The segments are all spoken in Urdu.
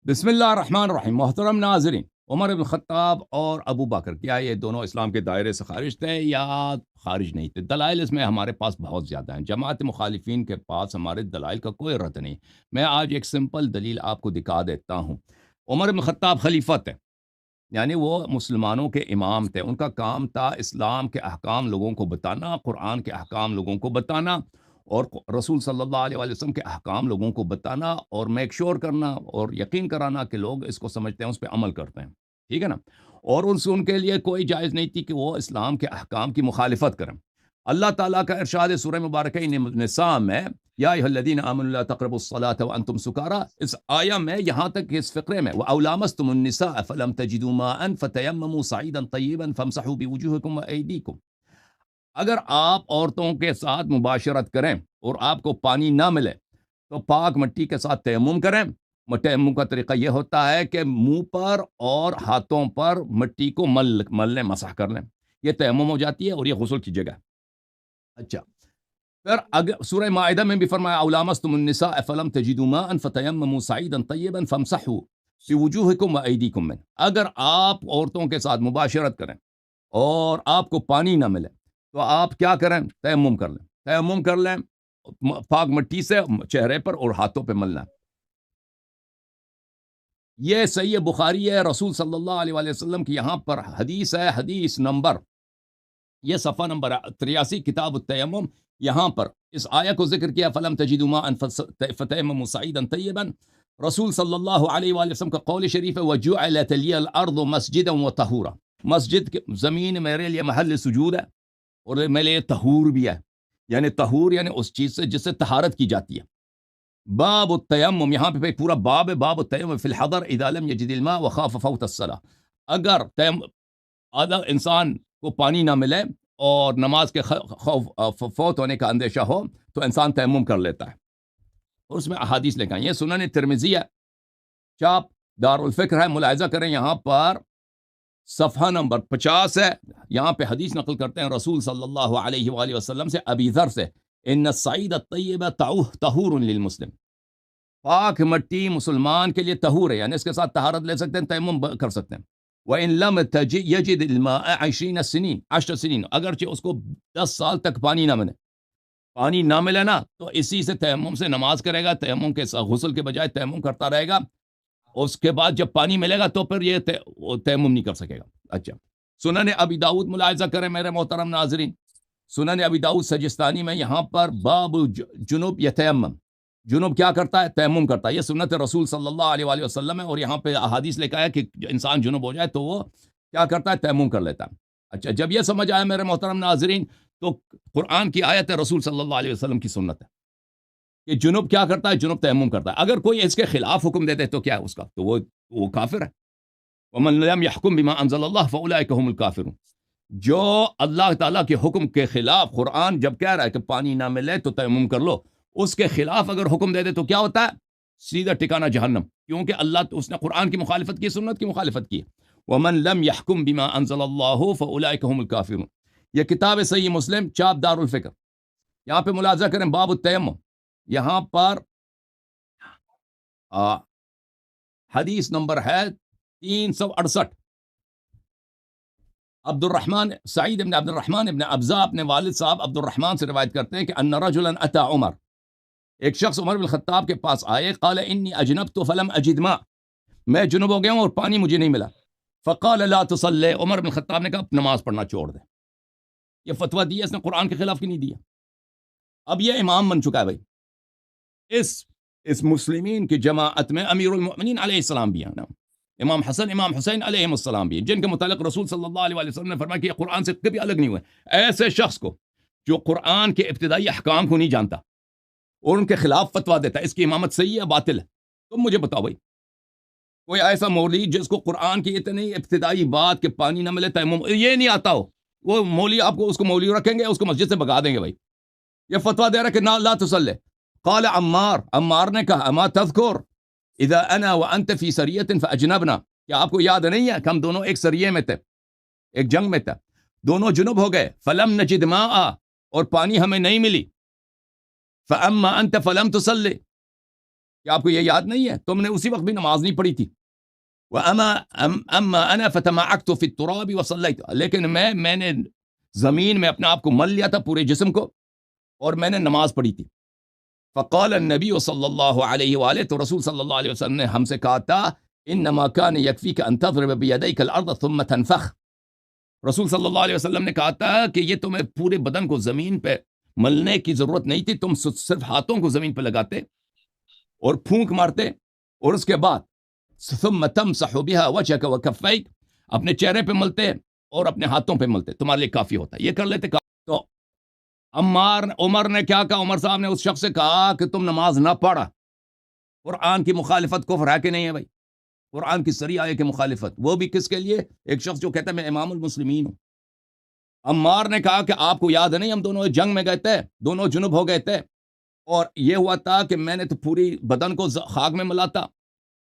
بسم اللہ الرحمن الرحیم۔ محترم ناظرین، عمر بن خطاب اور ابو بکر کیا یہ دونوں اسلام کے دائرے سے خارج تھے یا خارج نہیں تھے؟ دلائل اس میں ہمارے پاس بہت زیادہ ہیں۔ جماعت مخالفین کے پاس ہمارے دلائل کا کوئی رد نہیں۔ میں آج ایک سمپل دلیل آپ کو دکھا دیتا ہوں۔ عمر بن خطاب خلیفہ تھے، یعنی وہ مسلمانوں کے امام تھے۔ ان کا کام تھا اسلام کے احکام لوگوں کو بتانا، قرآن کے احکام لوگوں کو بتانا، اور رسول صلی اللہ علیہ وآلہ وسلم کے احکام لوگوں کو بتانا، اور میک شور کرنا اور یقین کرانا کہ لوگ اس کو سمجھتے ہیں، اس پہ عمل کرتے ہیں، ٹھیک ہے نا۔ اور ان کے لیے کوئی جائز نہیں تھی کہ وہ اسلام کے احکام کی مخالفت کریں۔ اللہ تعالیٰ کا ارشاد سورہ مبارکہ نساء میں، یا ایھا الذین آمنوا لا تقربوا الصلاة وانتم سکارى، اس آیہ میں یہاں تک کہ اس فقرے میں وَأَوْ لَامَسْتُمُ النِّسَاءَ فَلَمْ تَجِدُوا مَاءً فَتَيَمَّمُوا صَعِيدًا طَيِّبًا فَامْسَحُوا بِوُجُوهِكُمْ وَأَيْدِيكُمْ، اگر آپ عورتوں کے ساتھ مباشرت کریں اور آپ کو پانی نہ ملے تو پاک مٹی کے ساتھ تیمم کریں۔ تیمم کا طریقہ یہ ہوتا ہے کہ منہ پر اور ہاتھوں پر مٹی کو مل لیں، مسح کر لیں، یہ تیمم ہو جاتی ہے اور یہ غسل کی جگہ۔ اچھا، پھر اگر سورہ مائدہ میں بھی فرمایا اَوْ لَامَسْتُمُ النِّسَاءَ فَلَمْ تَجِدُوا مَاءً فَتَيَمَّمُوا صَعِيدًا طَيِّبًا فَامْسَحُوا بِوُجُوهِكُمْ وَأَيْدِيكُمْ مِنْهُ، اگر آپ عورتوں کے ساتھ مباشرت کریں اور آپ کو پانی نہ ملے تو آپ کیا کریں؟ تیمم کر لیں، تیمم کر لیں پاک مٹی سے چہرے پر اور ہاتھوں پہ ملنا۔ یہ صحیح بخاری ہے، رسول صلی اللہ علیہ وآلہ وسلم کی یہاں پر حدیث ہے، حدیث نمبر، یہ صفحہ نمبر 83 کتاب التیمم، یہاں پر اس آیہ کو ذکر کیا فَلَمْ تَجِدُوا مَاءً فَتَيَمَّمُوا صَعِيدًا طَيِّبًا۔ رسول صلی اللہ علیہ وآلہ وسلم کا قول شریف ہے وَجُعِلَتْ لِيَ الْأَرْضُ مَسْجِدًا وَطَهُورًا، مسجد کے زمین میرے لیے محل سجود ہے اور میرے لیے طہور بھی ہے، یعنی طہور یعنی اس چیز سے جس سے طہارت کی جاتی ہے۔ باب التیمم، یہاں پہ پورا باب ہے، باب التیمم فی الحضر اذا لم یجد الماء وخاف فوت الصلاة، اگر انسان کو پانی نہ ملے اور نماز کے فوت ہونے کا اندیشہ ہو تو انسان تیمم کر لیتا ہے، اور اس میں احادیث لکھا ہے۔ یہ سنن ترمذی ہے، چاپ دار الفکر ہے، ملاحظہ کریں یہاں پر صفحہ نمبر 50 ہے، یہاں پہ حدیث نقل کرتے ہیں رسول صلی اللہ علیہ وآلہ وسلم سے، ابی ذر سے، ان الصعید الطیب طہور للمسلم، پاک مٹی مسلمان کے لیے طہور ہے، یعنی اس کے ساتھ طہارت لے سکتے ہیں، تیمم کر سکتے ہیں۔ وَإِن لَمْ يَجِدِ الْمَاءَ 10 سنین، اگرچہ اس کو 10 سال تک پانی نہ ملے، پانی نہ ملے نا تو اسی سے تیمم سے نماز کرے گا، تیمم کے غسل کے بجائے تیمم کرتا رہے گا، اس کے بعد جب پانی ملے گا تو پھر یہ تیمم نہیں کر سکے گا۔ اچھا، سنن ابی داؤد ملاحظہ کریں میرے محترم ناظرین، سنن ابی داؤد سجستانی میں یہاں پر باب جنوب یتیمم، جنوب کیا کرتا ہے؟ تیمم کرتا ہے، یہ سنت رسول صلی اللہ علیہ وآلہ وسلم ہے، اور یہاں پہ احادیث لکھا ہے کہ انسان جنوب ہو جائے تو وہ کیا کرتا ہے؟ تیمم کر لیتا ہے۔ اچھا، جب یہ سمجھ آیا میرے محترم ناظرین تو قرآن کی آیت ہے، رسول صلی اللہ علیہ وسلم کی سنت ہے کہ جنوب کیا کرتا ہے؟ جنوب تیمم کرتا ہے۔ اگر کوئی اس کے خلاف حکم دے دے تو کیا ہے اس کا؟ تو وہ کافر ہے۔ وَمَن لَمْ يَحْكُمْ بِمَا أَنزَلَ اللَّهُ فَأُولَٰئِكَ هُمُ الْكَافِرُونَ، جو اللہ تعالیٰ کے حکم کے خلاف، قرآن جب کہہ رہا ہے کہ پانی نہ ملے تو تیمم کر لو، اس کے خلاف اگر حکم دے دے تو کیا ہوتا ہے؟ سیدھا ٹھکانہ جہنم، کیونکہ اس نے قرآن کی مخالفت کی، سنت کی مخالفت کی۔ وَمَن لَمْ يَحْكُمْ بِمَا أَنزَلَ اللَّهُ فَأُولَٰئِكَ هُمُ الْكَافِرُونَ، یہ کتاب صحیح مسلم، چاپ دار الفکر، یہاں پہ ملاحظہ کریں باب التیمم، یہاں پر حدیث نمبر ہے 368۔ عبد الرحمن سعید ابن عبد الرحمن ابن ابزا اپنے والد صاحب عبد الرحمن سے روایت کرتے ہیں کہ ان رجلا اتى عمر، ایک شخص عمر بن الخطاب کے پاس آئے، قال انی اجنبت فلم اجد ماء، میں جنب ہو گیا ہوں اور پانی مجھے نہیں ملا، فقال لا تصلی، عمر بن الخطاب نے کہا نماز پڑھنا چھوڑ دے۔ یہ فتویٰ دیا اس نے، قرآن کے خلاف کی نہیں دیا۔ اب یہ امام بن چکا ہے بھائی، اس مسلمین کی جماعت میں امیر المؤمنین علیہ السلام بھی ہیں، امام حسن امام حسین علیہ السلام بھی ہیں، جن کے متعلق رسول صلی اللہ علیہ وسلم نے فرمایا کہ یہ قرآن سے کبھی الگ نہیں ہوئے۔ ایسے شخص کو جو قرآن کے ابتدائی احکام کو نہیں جانتا اور ان کے خلاف فتویٰ دیتا ہے، اس کی امامت صحیح ہے باطل ہے؟ تم مجھے بتاؤ بھائی، کوئی ایسا مولوی جس کو قرآن کی اتنی ابتدائی بات کہ پانی نہ ملے تیمم یہ نہیں آتا ہو، وہ مولوی آپ کو اس کو مولوی رکھیں گے، اس کو مسجد سے بھگا دیں گے بھائی۔ یہ فتویٰ دے رہا کہ لا تصلی، قال عمار نے کہا اما تذکر اذا انا وانت فی سریۃ فاجنبنا، کیا آپ کو یاد نہیں ہے کہ ہم دونوں ایک سریے میں تھے، ایک جنگ میں تھے، دونوں جنب ہو گئے، فلم نجد ماء، اور پانی ہمیں نہیں ملی، فاما انت فلم تصلی، کہ آپ کو یہ یاد نہیں ہے؟ تم نے اسی وقت بھی نماز نہیں پڑھی تھی. اما انا فتمعكت في التراب وصليت، لیکن میں نے زمین میں اپنے آپ کو مل لیا تھا پورے جسم کو، اور میں نے نماز پڑھی تھی. فقال النبی صلی اللہ علیہ وآلہ، تو رسول صلی اللہ علیہ وسلم نے ہم سے کہا تھا انما كان يكفيك ان تضرب بيديك الارض ثم تنفخ. رسول صلی اللہ علیہ وسلم نے کہا تھا کہ یہ تمہیں پورے بدن کو زمین پہ ملنے کی ضرورت نہیں تھی، تم صرف ہاتھوں کو زمین پہ لگاتے اور پھونک مارتے، اور اس کے بعد ثم تمسح بها وجهك وكفيك، اپنے چہرے پہ ملتے اور اپنے ہاتھوں پہ ملتے، تمہارے لیے کافی ہوتا ہے، یہ کر لیتے. تو عمر نے کیا کہا؟ عمر صاحب نے اس شخص سے کہا کہ تم نماز نہ پڑھا. قرآن کی مخالفت کفر ہے کہ نہیں ہے بھائی؟ قرآن کی صریح آیت کی مخالفت، وہ بھی کس کے لیے؟ ایک شخص جو کہتا ہے میں امام المسلمین ہوں. عمار نے کہا کہ آپ کو یاد نہیں ہم دونوں جنگ میں گئے تھے، دونوں جنوب ہو گئے تھے، اور یہ ہوا تھا کہ میں نے تو پوری بدن کو خاک میں ملا تھا،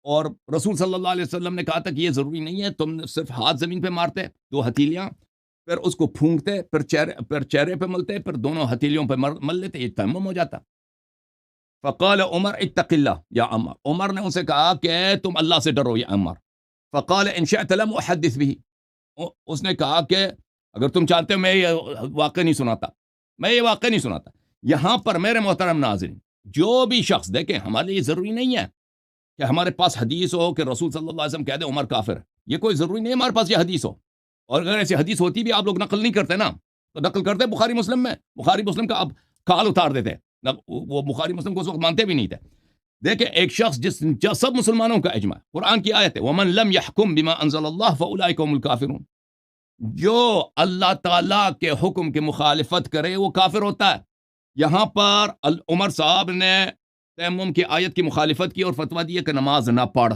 اور رسول صلی اللہ علیہ وسلم نے کہا تھا کہ یہ ضروری نہیں ہے، تم صرف ہاتھ زمین پہ مارتے 2 ہتھیلیاں، پھر اس کو پھونکتے، پھر چہرے پہ ملتے، پھر دونوں ہتھیلیوں پہ مل لیتے، یہ تیمم ہو جاتا. فقال عمر اتق اللہ یا عمر، عمر نے ان سے کہا کہ تم اللہ سے ڈرو یا عمر. فقال ان شئت لم احدث به، اس نے کہا کہ اگر تم چاہتے ہو میں یہ واقعہ نہیں سناتا، میں یہ واقعہ نہیں سناتا. یہاں پر میرے محترم ناظرین، جو بھی شخص، دیکھیں ہمارے لیے ضروری نہیں ہے کہ ہمارے پاس حدیث ہو کہ رسول صلی اللہ علیہ وسلم کہہ دے عمر کافر ہے، یہ کوئی ضروری نہیں ہے ہمارے پاس یہ حدیث ہو. اور اگر ایسی حدیث ہوتی بھی آپ لوگ نقل نہیں کرتے نا، تو نقل کرتے بخاری مسلم میں، بخاری مسلم کا اب کال اتار دیتے، وہ بخاری مسلم کو اس وقت مانتے بھی نہیں تھے. دیکھیں ایک شخص جو سب مسلمانوں کا اجماع، قرآن کی آیت ہے وَمَن لَمْ يَحْكُمْ بِمَا أَنزَلَ اللَّهُ فَأُولَٰئِكَ هُمُ الْكَافِرُونَ، جو اللہ تعالیٰ کے حکم کی مخالفت کرے وہ کافر ہوتا ہے. یہاں پر عمر صاحب نے تیمم کی آیت کی مخالفت کی اور فتویٰ دیا کہ نماز نہ پڑھ،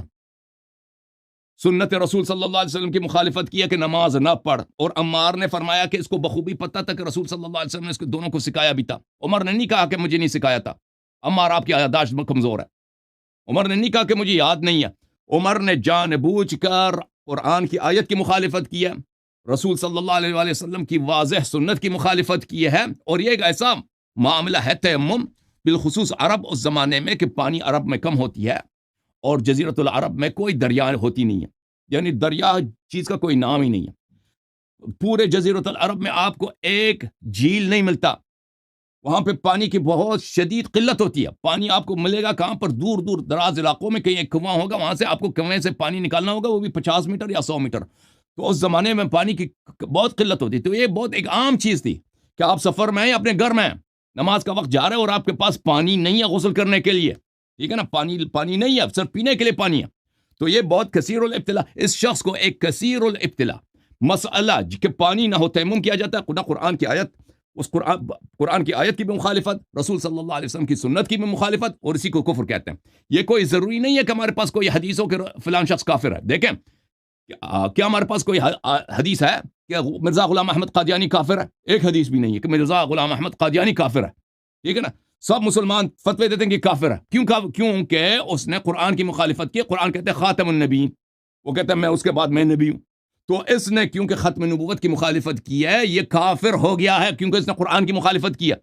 سنت رسول صلی اللہ علیہ وسلم کی مخالفت کی ہے کہ نماز نہ پڑھ. اور عمار نے فرمایا کہ اس کو بخوبی پتہ تھا کہ رسول صلی اللہ علیہ وسلم نے اس کو دونوں کو سکھایا بھی تھا. عمر نے نہیں کہا کہ مجھے نہیں سکھایا تھا. عمار آپ کی یادداشت کمزور ہے. عمر نے نہیں کہا کہ مجھے یاد نہیں ہے. عمر نے جان بوجھ کر قرآن کی آیت کی مخالفت کی ہے، رسول صلی اللہ علیہ وآلہ وسلم کی واضح سنت کی مخالفت کی ہے. اور یہ ایک ایسا معاملہ ہے تیمم، بالخصوص عرب اس زمانے میں کہ پانی عرب میں کم ہوتی ہے، اور جزیرۃ العرب میں کوئی دریا ہوتی نہیں ہے، یعنی دریا چیز کا کوئی نام ہی نہیں ہے. پورے جزیرۃ العرب میں آپ کو ایک جھیل نہیں ملتا، وہاں پہ پانی کی بہت شدید قلت ہوتی ہے. پانی آپ کو ملے گا کہاں پر؟ دور دور دراز علاقوں میں کہیں ایک کنواں ہوگا، وہاں سے آپ کو کنویں سے پانی نکالنا ہوگا، وہ بھی 50 میٹر یا 100 میٹر. تو اس زمانے میں پانی کی بہت قلت ہوتی. تو یہ بہت ایک عام چیز تھی کہ آپ سفر میں اپنے گھر میں نماز کا وقت جا رہے ہیں اور آپ کے پاس پانی نہیں ہے غسل کرنے کے لیے، ٹھیک ہے نا، پانی نہیں ہے، صرف پینے کے لیے پانی ہے. تو یہ بہت کثیر الابتلا، اس شخص کو ایک کثیر الابتلا مسئلہ کہ پانی نہ ہو تیمم کیا جاتا ہے. قرآن کی آیت، اس قرآن کی آیت کی بھی مخالفت، رسول صلی اللہ علیہ وسلم کی سنت کی بھی مخالفت، اور اسی کو کفر کہتے ہیں. یہ کوئی ضروری نہیں ہے کہ ہمارے پاس کوئی حدیث ہو کہ فلان شخص کافر ہے. دیکھیں کیا ہمارے پاس کوئی حدیث ہے کہ مرزا غلام احمد قادیانی کافر ہے؟ ایک حدیث بھی نہیں ہے کہ مرزا غلام احمد قادیانی کافر ہے، ٹھیک ہے نا. سب مسلمان فتوے دیتے ہیں کہ کافر ہے. کیونکہ اس نے قرآن کی مخالفت کی. قرآن کہتے ہیں خاتم النبیین، وہ کہتے ہیں میں اس کے بعد میں نبی ہوں. تو اس نے کیونکہ ختم نبوت کی مخالفت کی ہے، یہ کافر ہو گیا ہے، کیونکہ اس نے قرآن کی مخالفت کی ہے.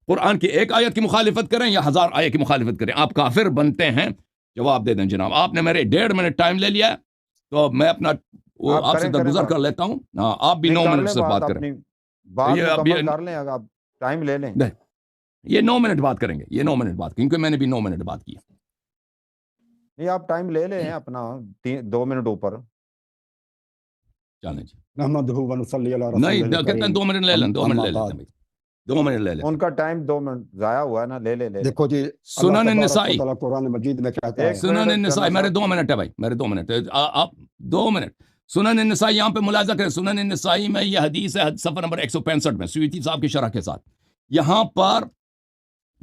قرآن کی ایک آیت کی مخالفت کریں یا 1000 آیت کی مخالفت کریں، آپ کافر بنتے ہیں. جواب دے دیں جناب. آپ نے میرے 1.5 منٹ ٹائم لے لیا ہے، تو میں اپنا آپ سے درگزر کر لیتا ہوں. ہاں آپ بھی 9 منٹ سے بات کریں. کر لیں، اگر آپ ٹائم لے لیں. یہ 9 منٹ بات کریں گے، یہ 9 منٹ بات، کیونکہ میں نے بھی 9 منٹ بات کی. نہیں آپ ٹائم لے لیں اپنا 2 منٹ اوپر. چلیں جی. نہیں کہتے ہیں 2 منٹ لے لیں، 2 منٹ لے لیتے ہیں. 2 منٹ لے لیں. ان کا ٹائم 2 منٹ ضائع ہوا ہے نا. لے لے دیکھو جی، سنن النسائی، قرآن مجید میں کہتا ہے، سنن النسائی، میرے 2 منٹ ہے بھائی، میرے 2 منٹ. آپ 2 منٹ. سنن النسائی یہاں پہ ملاحظہ کریں. سنن النسائی میں یہ حدیث ہے صفحہ نمبر 165 میں، سیوطی صاحب کی شرح کے ساتھ. یہاں پر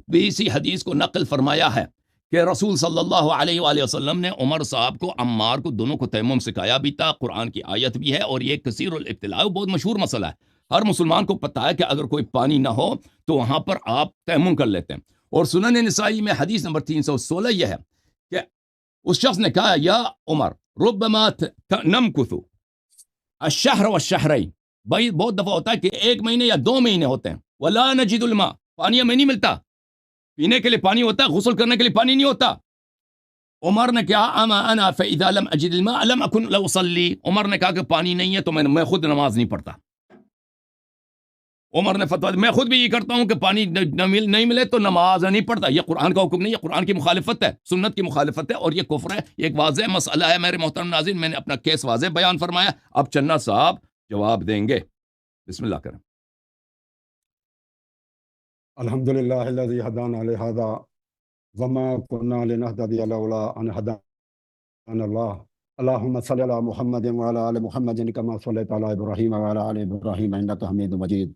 بھی اسی حدیث کو نقل فرمایا ہے کہ رسول صلی اللہ علیہ وآلہ وسلم نے عمر صاحب کو، عمار کو، دونوں کو تیمم سکھایا بھی تھا. قرآن کی آیت بھی ہے، اور یہ کثیر الابتلاء بہت مشہور مسئلہ ہے. ہر مسلمان کو پتہ ہے کہ اگر کوئی پانی نہ ہو تو وہاں پر آپ تیمم کر لیتے ہیں. اور سنن نسائی میں حدیث نمبر 316 یہ ہے کہ اس شخص نے کہا یا عمر ربما نمکث الشہر والشہرین، بھائی بہت دفعہ ہوتا ہے کہ 1 مہینے یا 2 مہینے ہوتے ہیں، ولا نجد الماء، پانی ہمیں نہیں ملتا، پینے کے لیے پانی ہوتا ہے، غسل کرنے کے لیے پانی نہیں ہوتا. عمر نے کیا اما انا فاذا لم اجد الماء لم اكن لاصلي، عمر نے کہا کہ پانی نہیں ہے تو میں خود نماز نہیں پڑھتا. عمر نے فتویٰ میں خود بھی یہ کرتا ہوں کہ پانی نہیں ملے تو نماز نہیں پڑھتا. یہ قرآن کا حکم نہیں، یہ قرآن کی مخالفت ہے، سنت کی مخالفت ہے، اور یہ کفر ہے. یہ ایک واضح مسئلہ ہے میرے محترم ناظرین. میں نے اپنا کیس واضح بیان فرمایا. اب چنا صاحب جواب دیں گے. بسم اللہ کریں. الحمدللہ الذی ہدانا لہذا وما كنا لنهتدي لولا ان هدانا الله. اللهم صل على محمد وعلى ال محمد كما صليت على ابراهيم وعلى ال ابراهيم انك حميد مجيد.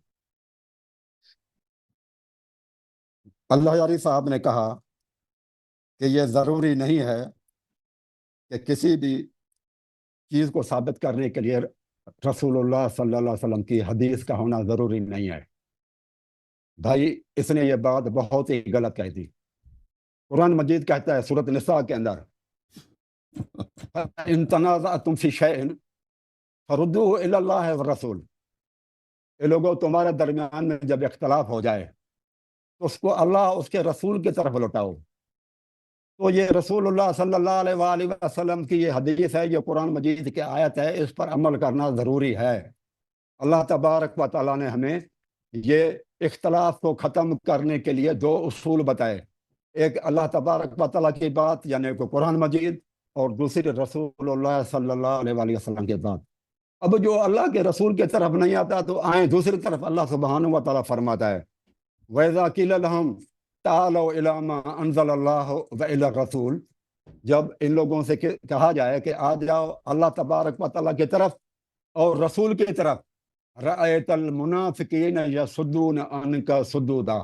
اللہ یاری صاحب نے کہا کہ یہ ضروری نہیں ہے کہ کسی بھی چیز کو ثابت کرنے کے لیے رسول اللہ صلی اللہ علیہ وسلم کی حدیث کا ہونا ضروری نہیں ہے. بھائی اس نے یہ بات بہت ہی غلط کہی تھی. قرآن مجید کہتا ہے سورۃ النساء کے اندر ان تنازعتم فی شیء فردوه الی اللہ والرسول. اے لوگوں تمہارے درمیان میں جب اختلاف ہو جائے تو اس کو اللہ اس کے رسول کی طرف لوٹاؤ. تو یہ رسول اللہ صلی اللہ علیہ وآلہ وسلم کی یہ حدیث ہے، یہ قرآن مجید کی آیت ہے، اس پر عمل کرنا ضروری ہے. اللہ تبارک و تعالیٰ نے ہمیں یہ اختلاف کو ختم کرنے کے لیے دو اصول بتائے. ایک اللہ تبارک و تعالیٰ کی بات یعنی کہ قرآن مجید، اور دوسری رسول اللہ صلی اللہ علیہ وآلہ وسلم کی بات. اب جو اللہ کے رسول کی طرف نہیں آتا تو آئیں دوسری طرف. اللہ سبحانہ و تعالیٰ فرماتا ہے وَإِذَا قِيلَ لَهُمْ تَعَالَوْا إِلَىٰ مَا أَنزَلَ اللَّهُ وَإِلَى الرَّسُولِ، جب ان لوگوں سے کہا جائے کہ آ جاؤ اللہ تبارک و تعالیٰ کی طرف اور رسول کی طرف، رَأَيْتَ الْمُنَافِقِينَ يَصُدُّونَ عَنْكَ صُدُودًا،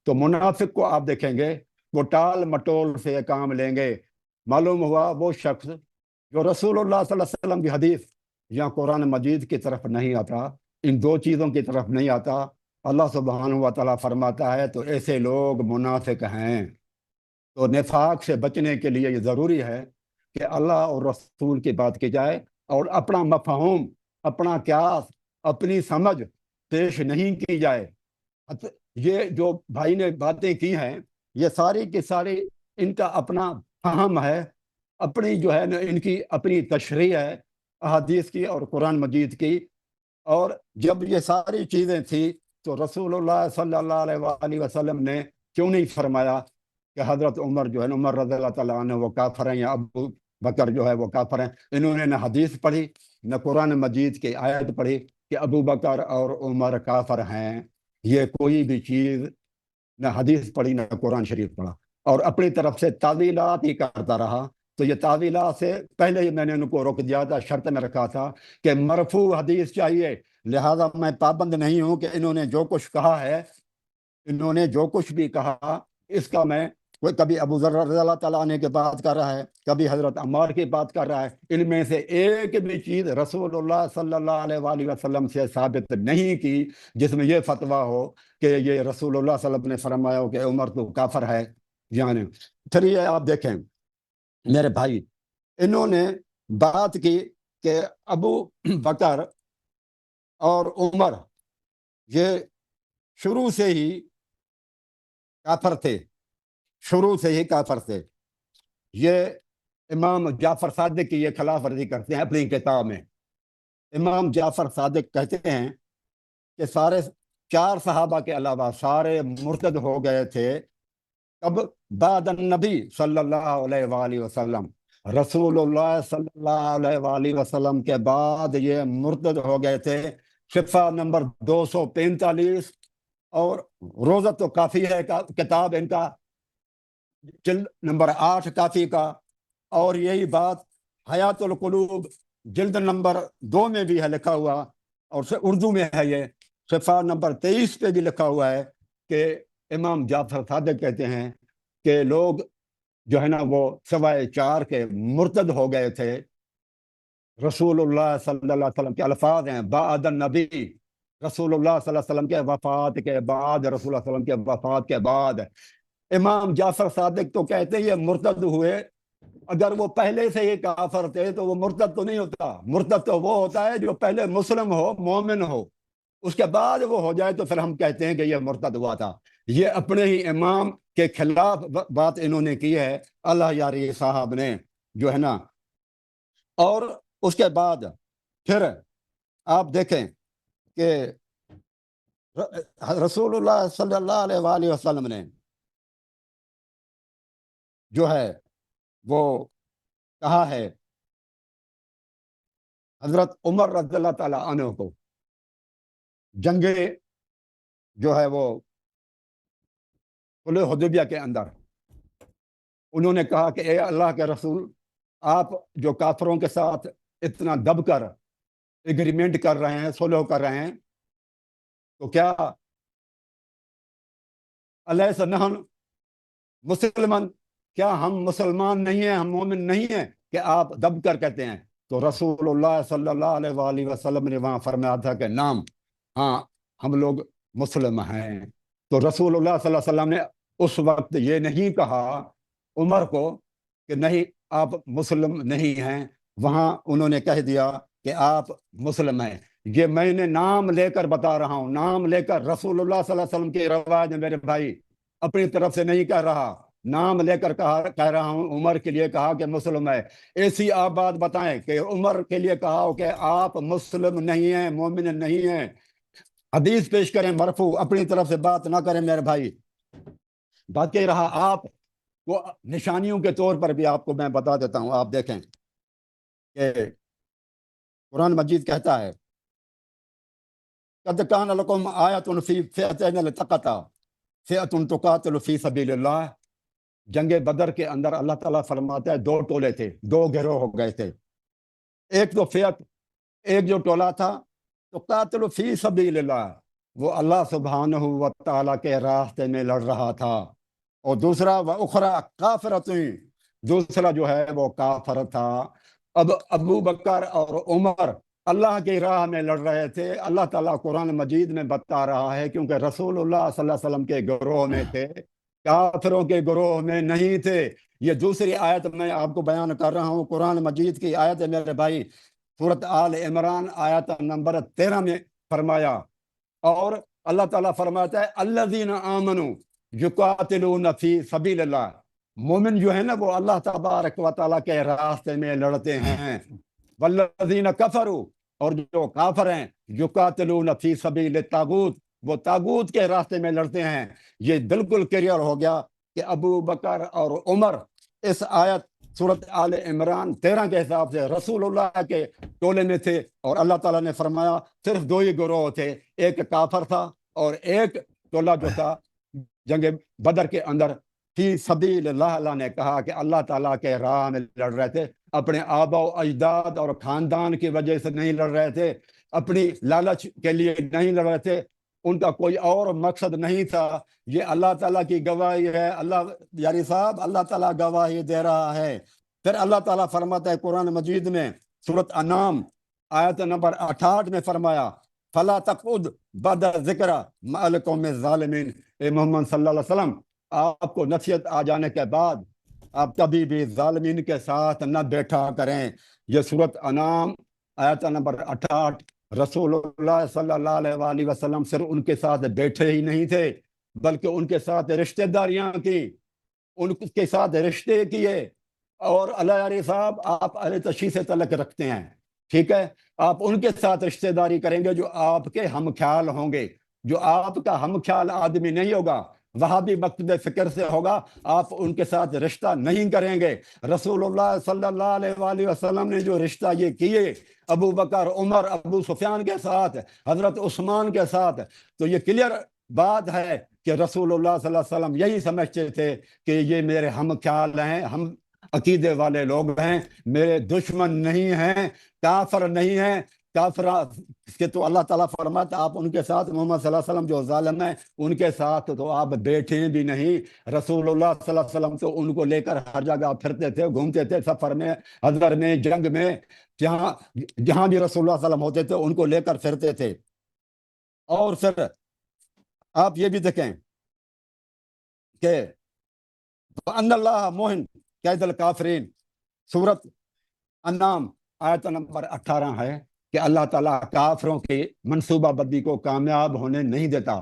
تو منافق کو آپ دیکھیں گے وہ ٹال مٹول سے کام لیں گے. معلوم ہوا وہ شخص جو رسول اللہ صلی اللہ علیہ وسلم کی حدیث یا قرآن مجید کی طرف نہیں آتا، ان دو چیزوں کی طرف نہیں آتا، اللہ سبحانہ و تعالیٰ فرماتا ہے تو ایسے لوگ منافق ہیں. تو نفاق سے بچنے کے لیے یہ ضروری ہے کہ اللہ اور رسول کی بات کی جائے اور اپنا مفہوم، اپنا قیاس، اپنی سمجھ پیش نہیں کی جائے. یہ جو بھائی نے باتیں کی ہیں یہ ساری کی ساری ان کا اپنا فہم ہے، اپنی جو ہے نا ان کی اپنی تشریح ہے احادیث کی اور قرآن مجید کی. اور جب یہ ساری چیزیں تھیں تو رسول اللہ صلی اللہ علیہ وآلہ وسلم نے کیوں نہیں فرمایا کہ حضرت عمر جو ہے نا عمر رضی اللہ تعالیٰ عنہ وہ کافر ہیں یا ابو بکر جو ہے وہ کافر ہیں. انہوں نے نہ حدیث پڑھی نہ قرآن مجید کی آیت پڑھی کہ ابو بکر اور عمر کافر ہیں. یہ کوئی بھی چیز نہ حدیث پڑھی نہ قرآن شریف پڑھا اور اپنی طرف سے تعویلات ہی کرتا رہا. تو یہ تعویلات سے پہلے ہی میں نے ان کو روک دیا تھا، شرط میں رکھا تھا کہ مرفوع حدیث چاہیے. لہذا میں پابند نہیں ہوں کہ انہوں نے جو کچھ کہا ہے، انہوں نے جو کچھ بھی کہا اس کا میں کبھی ابو ذر رضی اللہ تعالیٰ عنہ کی بات کر رہا ہے، کبھی حضرت عمار کی بات کر رہا ہے. ان میں سے ایک بھی چیز رسول اللہ صلی اللہ علیہ وآلہ وسلم سے ثابت نہیں کی جس میں یہ فتویٰ ہو کہ یہ رسول اللہ صلی اللہ علیہ وسلم نے فرمایا ہو کہ عمر تو کافر ہے. یعنی پھر یہ آپ دیکھیں میرے بھائی، انہوں نے بات کی کہ ابو بکر اور عمر یہ شروع سے ہی کافر تھے، شروع سے ہی کافر تھے. یہ امام جعفر صادق کی یہ خلاف ورزی کرتے ہیں اپنی کتاب میں. امام جعفر صادق کہتے ہیں کہ سارے 4 صحابہ کے علاوہ سارے مرتد ہو گئے تھے. اب بعد النبی صلی اللہ علیہ وآلہ وسلم، رسول اللہ صلی اللہ علیہ وآلہ وسلم کے بعد یہ مرتد ہو گئے تھے. صفحہ نمبر 245 اور روزۃ و کافی ہے کتاب ان کا، جلد نمبر 8 کافی کا. اور یہی بات حیات القلوب جلد نمبر 2 میں بھی ہے لکھا ہوا، اور اردو میں ہے یہ صفحہ نمبر 23 پہ بھی لکھا ہوا ہے کہ امام جعفر صادق کہتے ہیں کہ لوگ جو ہے نا وہ سوائے 4 کے مرتد ہو گئے تھے. رسول اللہ صلی اللہ علیہ وسلم کے الفاظ ہیں بعد النبی، رسول اللہ صلی اللہ علیہ وسلم کے وفات کے بعد، رسول اللہ صلی اللہ علیہ وسلم کے وفات کے بعد. امام جعفر صادق تو کہتے ہیں یہ مرتد ہوئے. اگر وہ پہلے سے ہی کافر تھے تو وہ مرتد تو نہیں ہوتا. مرتد تو وہ ہوتا ہے جو پہلے مسلم ہو، مومن ہو، اس کے بعد وہ ہو جائے تو پھر ہم کہتے ہیں کہ یہ مرتد ہوا تھا. یہ اپنے ہی امام کے خلاف بات انہوں نے کی ہے، اللہ یاری صاحب نے جو ہے نا۔ اور اس کے بعد پھر آپ دیکھیں کہ رسول اللہ صلی اللہ علیہ وآلہ وسلم نے جو ہے وہ کہا ہے حضرت عمر رضی اللہ تعالیٰ عنہ کو جنگ جو ہے وہ صلح حدیبیہ کے اندر، انہوں نے کہا کہ اے اللہ کے رسول، آپ جو کافروں کے ساتھ اتنا دب کر ایگریمنٹ کر رہے ہیں، صلح کر رہے ہیں، تو کیا الیس نحن مسلمان، کیا ہم مسلمان نہیں ہیں، ہم مومن نہیں ہیں کہ آپ دب کر کہتے ہیں؟ تو رسول اللہ صلی اللہ علیہ وآلہ وسلم نے وہاں فرمایا تھا کہ نام، ہاں ہم لوگ مسلم ہیں۔ تو رسول اللہ صلی اللہ علیہ وسلم نے اس وقت یہ نہیں کہا عمر کو کہ نہیں آپ مسلم نہیں ہیں، وہاں انہوں نے کہہ دیا کہ آپ مسلم ہیں۔ یہ میں نے نام لے کر بتا رہا ہوں، نام لے کر، رسول اللہ صلی اللہ علیہ وسلم کے رواج ہے میرے بھائی، اپنی طرف سے نہیں کہہ رہا، نام لے کر کہہ رہا ہوں۔ عمر کے لیے کہا کہ مسلم ہے۔ ایسی آپ بات بتائیں کہ عمر کے لیے کہا ہو کہ آپ مسلم نہیں ہیں، مومن نہیں ہیں، حدیث پیش کریں مرفوع، اپنی طرف سے بات نہ کریں میرے بھائی۔ باقی رہا آپ کو نشانیوں کے طور پر بھی آپ کو میں بتا دیتا ہوں، آپ دیکھیں کہ قرآن مجید کہتا ہے قد کان لکم آیۃ فی فئتین التقطا فئۃ تقاتل فی سبیل اللہ۔ جنگ بدر کے اندر اللہ تعالیٰ فرماتا ہے دو ٹولے تھے، دو گروہ ہو گئے تھے۔ ایک تو فئت، ایک جو ٹولہ تھا تو قاتل فی سبیل اللہ، وہ اللہ سبحانہ و تعالیٰ کے راستے میں لڑ رہا تھا، اور دوسرا وَأُخْرَى کافرۃ، دوسرا جو ہے وہ کافر تھا۔ اب ابو بکر اور عمر اللہ کی راہ میں لڑ رہے تھے، اللہ تعالیٰ قرآن مجید میں بتا رہا ہے، کیونکہ رسول اللہ صلی اللہ علیہ وسلم کے گروہ میں تھے، کافروں کے گروہ میں نہیں تھے۔ یہ دوسری آیت میں آپ کو بیان کر رہا ہوں، قرآن مجید کی آیت ہے میرے بھائی، سورۃ آل عمران آیت نمبر 13 میں فرمایا، اور اللہ تعالیٰ فرماتا ہے الذین آمنوا یقاتلون فی سبیل اللہ، مومن جو ہے نا وہ اللہ تبارک و تعالیٰ کے راستے میں لڑتے ہیں، والذین کفروا، اور جو کافر ہیں یقاتلون فی سبیل الطاغوت، وہ طاغوت کے راستے میں لڑتے ہیں۔ یہ بالکل کلیئر ہو گیا کہ ابو بکر اور عمر اس آیت سورۃ آل عمران 13 کے حساب سے رسول اللہ کے ٹولے میں تھے، اور اللہ تعالیٰ نے فرمایا صرف دو ہی گروہ تھے، ایک کافر تھا اور ایک ٹولہ جو تھا جنگ بدر کے اندر فی سبیل اللہ۔ اللہ نے کہا کہ اللہ تعالیٰ کے راہ میں لڑ رہے تھے، اپنے آبا و اجداد اور خاندان کی وجہ سے نہیں لڑ رہے تھے، اپنی لالچ کے لیے نہیں لڑ رہے تھے، ان کا کوئی اور مقصد نہیں تھا۔ یہ اللہ تعالیٰ کی گواہی ہے، اللہ یاری صاحب، اللہ تعالیٰ گواہی دے رہا ہے۔ پھر اللہ تعالیٰ فرماتا ہے قرآن مجید میں سورۃ انعام آیت نمبر 68 میں فرمایا فَلَا تَقْعُدْ بَعْدَ الذِّکْرِ مَعَ الْقَوْمِ الظَّالِمِینَ۔ اے محمد صلی اللہ علیہ وسلم، آپ کو نصیحت آ جانے کے بعد آپ کبھی بھی ظالمین کے ساتھ نہ بیٹھا کریں۔ یہ سورۃ انعام آیت نمبر 68۔ رسول اللہ صلی اللہ علیہ وآلہ وسلم صرف ان کے ساتھ بیٹھے ہی نہیں تھے، بلکہ ان کے ساتھ رشتہ داریاں کی، ان کے ساتھ رشتے کیے۔ اور اللہ یاری صاحب، آپ اہل تشیع سے تعلق رکھتے ہیں، ٹھیک ہے، آپ ان کے ساتھ رشتہ داری کریں گے جو آپ کے ہم خیال ہوں گے۔ جو آپ کا ہم خیال آدمی نہیں ہوگا، وہابی مکتب فکر سے ہوگا، آپ ان کے ساتھ رشتہ نہیں کریں گے۔ رسول اللہ صلی اللہ علیہ وآلہ وسلم نے جو رشتہ یہ کیے ابو بکر، عمر، ابو سفیان کے ساتھ، حضرت عثمان کے ساتھ، تو یہ کلیئر بات ہے کہ رسول اللہ صلی اللہ علیہ وسلم یہی سمجھتے تھے کہ یہ میرے ہم خیال ہیں، ہم عقیدے والے لوگ ہیں، میرے دشمن نہیں ہیں، کافر نہیں ہیں۔ کافر کہ تو اللہ تعالیٰ فرماتا آپ ان کے ساتھ، محمد صلی اللہ علیہ وسلم جو ظالم ہیں ان کے ساتھ تو آپ بیٹھیں بھی نہیں۔ رسول اللہ صلی اللہ علیہ وسلم تو ان کو لے کر ہر جگہ پھرتے تھے، گھومتے تھے، سفر میں، حضر میں، جنگ میں، جہاں بھی رسول اللہ صلی اللہ علیہ وسلم ہوتے تھے ان کو لے کر پھرتے تھے۔ اور پھر آپ یہ بھی دیکھیں کہ وَأَنَّ اللَّهَ مُحِنْ قَیْدَ الْکَافِرِینَ، سورۃ انعام آیت نمبر 18 ہے کہ اللہ تعالیٰ کافروں کی منصوبہ بندی کو کامیاب ہونے نہیں دیتا۔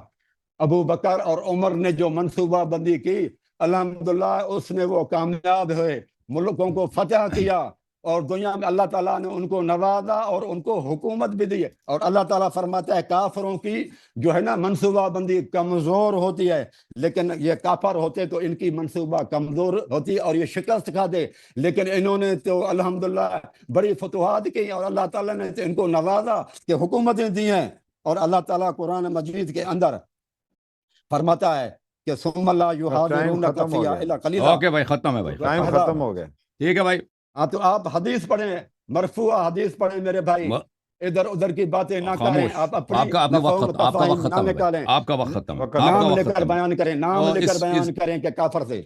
ابو بکر اور عمر نے جو منصوبہ بندی کی الحمدللہ اس میں وہ کامیاب ہوئے، ملکوں کو فتح کیا، اور دنیا میں اللہ تعالیٰ نے ان کو نوازا اور ان کو حکومت بھی دی. اور اللہ تعالیٰ فرماتا ہے کافروں کی جو ہے نا منصوبہ بندی کمزور ہوتی ہے، لیکن یہ کافر ہوتے تو ان کی منصوبہ کمزور ہوتی اور یہ شکست کھا دے، لیکن انہوں نے تو الحمدللہ بڑی فتوحات کی اور اللہ تعالیٰ نے ان کو نوازا کہ حکومتیں دی ہیں. اور اللہ تعالیٰ قرآن مجید کے اندر فرماتا ہے کہ ثم لا یحاذرونک فیہا الا قلیلا. اوکے بھائی، ختم ہے بھائی، ٹائم ختم ہو گیا. ٹھیک ہے بھائی. ہاں تو آپ حدیث پڑھیں، مرفوع حدیث پڑھیں میرے بھائی، ادھر ادھر کی باتیں نہ کریں. خاموش. آپ آپ کا وقت ختم، نہ نکالیں، آپ کا وقت ختم ہے، نام لے کر بیان کریں، نام لے کر بیان کریں کہ کافر سے.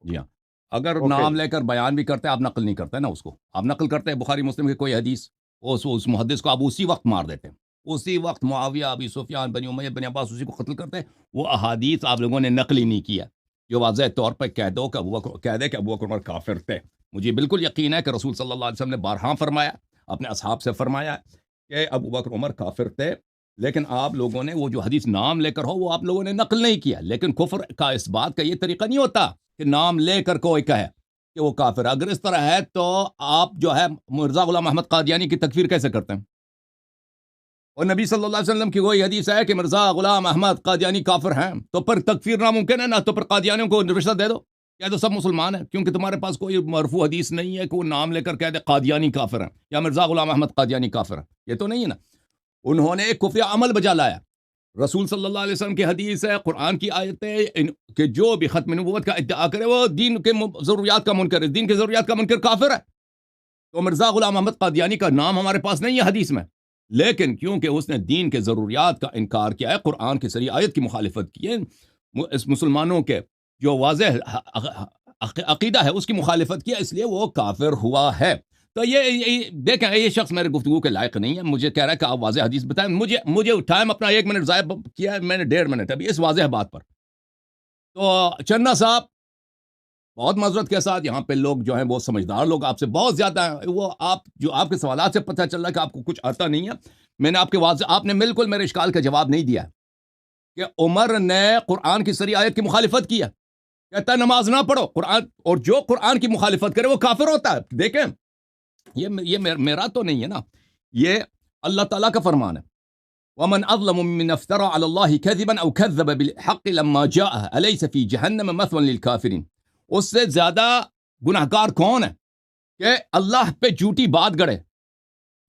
جی ہاں، اگر نام لے کر بیان بھی کرتے ہیں آپ نقل نہیں کرتے نا اس کو، آپ نقل کرتے ہیں بخاری مسلم کی کوئی حدیث، اس محدث کو آپ اسی وقت مار دیتے ہیں، اسی وقت معاویہ، ابی سفیان، بنی امیہ، بن عباس اسی کو قتل کرتے ہیں. وہ احادیث آپ لوگوں نے نقل ہی نہیں کیا جو واضح طور پر کہہ دے کہ ابو بکر عمر کافر تھے. مجھے بالکل یقین ہے کہ رسول صلی اللہ علیہ وسلم نے بارہا فرمایا، اپنے اصحاب سے فرمایا کہ ابو بکر عمر کافر تھے، لیکن آپ لوگوں نے وہ جو حدیث نام لے کر ہو وہ آپ لوگوں نے نقل نہیں کیا. لیکن کفر کا اس بات کا یہ طریقہ نہیں ہوتا کہ نام لے کر کوئی کہے کہ وہ کافر ہے. اگر اس طرح ہے تو آپ جو ہے مرزا غلام احمد قادیانی کی تکفیر کیسے کرتے ہیں؟ اور نبی صلی اللہ علیہ وسلم کی وہی حدیث ہے کہ مرزا غلام احمد قادیانی کافر ہیں، تو پھر تکفیر ناممکن ہے نا، تو پھر قادیانیوں کو رشتہ دے دو، کہہ دو سب مسلمان ہیں، کیونکہ تمہارے پاس کوئی مرفوع حدیث نہیں ہے کہ وہ نام لے کر کہہ دے قادیانی کافر ہیں یا مرزا غلام احمد قادیانی کافر ہیں. یہ تو نہیں ہے نا. انہوں نے ایک کفر عمل بجا لایا. رسول صلی اللہ علیہ وسلم کی حدیث ہے، قرآن کی آیت ہے کہ جو بھی ختم نبوت کا ادعا کرے وہ دین کے ضروریات کا منکر ہے، دین کے ضروریات کا منکر کافر ہے. تو مرزا غلام احمد قادیانی کا نام ہمارے پاس نہیں ہے حدیث میں، لیکن کیونکہ اس نے دین کے ضروریات کا انکار کیا ہے، قرآن کی صریح آیت کی مخالفت کی ہے، اس مسلمانوں کے جو واضح عقیدہ ہے اس کی مخالفت کیا، اس لیے وہ کافر ہوا ہے. تو یہ دیکھیں، یہ شخص میرے گفتگو کے لائق نہیں ہے. مجھے کہہ رہا ہے کہ آپ واضح حدیث بتائیں. مجھے ٹائم اپنا 1 منٹ ضائع کیا ہے میں نے، 1.5 منٹ ابھی اس واضح بات پر. تو چننا صاحب بہت معذرت کے ساتھ، یہاں پہ لوگ جو ہیں وہ سمجھدار لوگ آپ سے بہت زیادہ ہیں، وہ آپ کے سوالات سے پتہ چل رہا ہے کہ آپ کو کچھ آتا نہیں ہے. میں نے آپ نے بالکل میرے اشکال کا جواب نہیں دیا کہ عمر نے قرآن کی صریح آیت کی مخالفت کی ہے، کہتا ہے نماز نہ پڑھو قرآن، اور جو قرآن کی مخالفت کرے وہ کافر ہوتا ہے. دیکھیں یہ میرا تو نہیں ہے نا، یہ اللہ تعالیٰ کا فرمان ہے. وَمَنْ أَظْلَمُ مِّمَّنْ افْتَرَىٰ عَلَى اللَّهِ كَذِبًا أَوْ كَذَّبَ بِالْحَقِّ لَمَّا جَاءَهُ أَلَيْسَ فِي جَهَنَّمَ مَثْوًى لِلْكَافِرِينَ. اس سے زیادہ گناہگار کون ہے کہ اللہ پہ جھوٹی بات گڑے.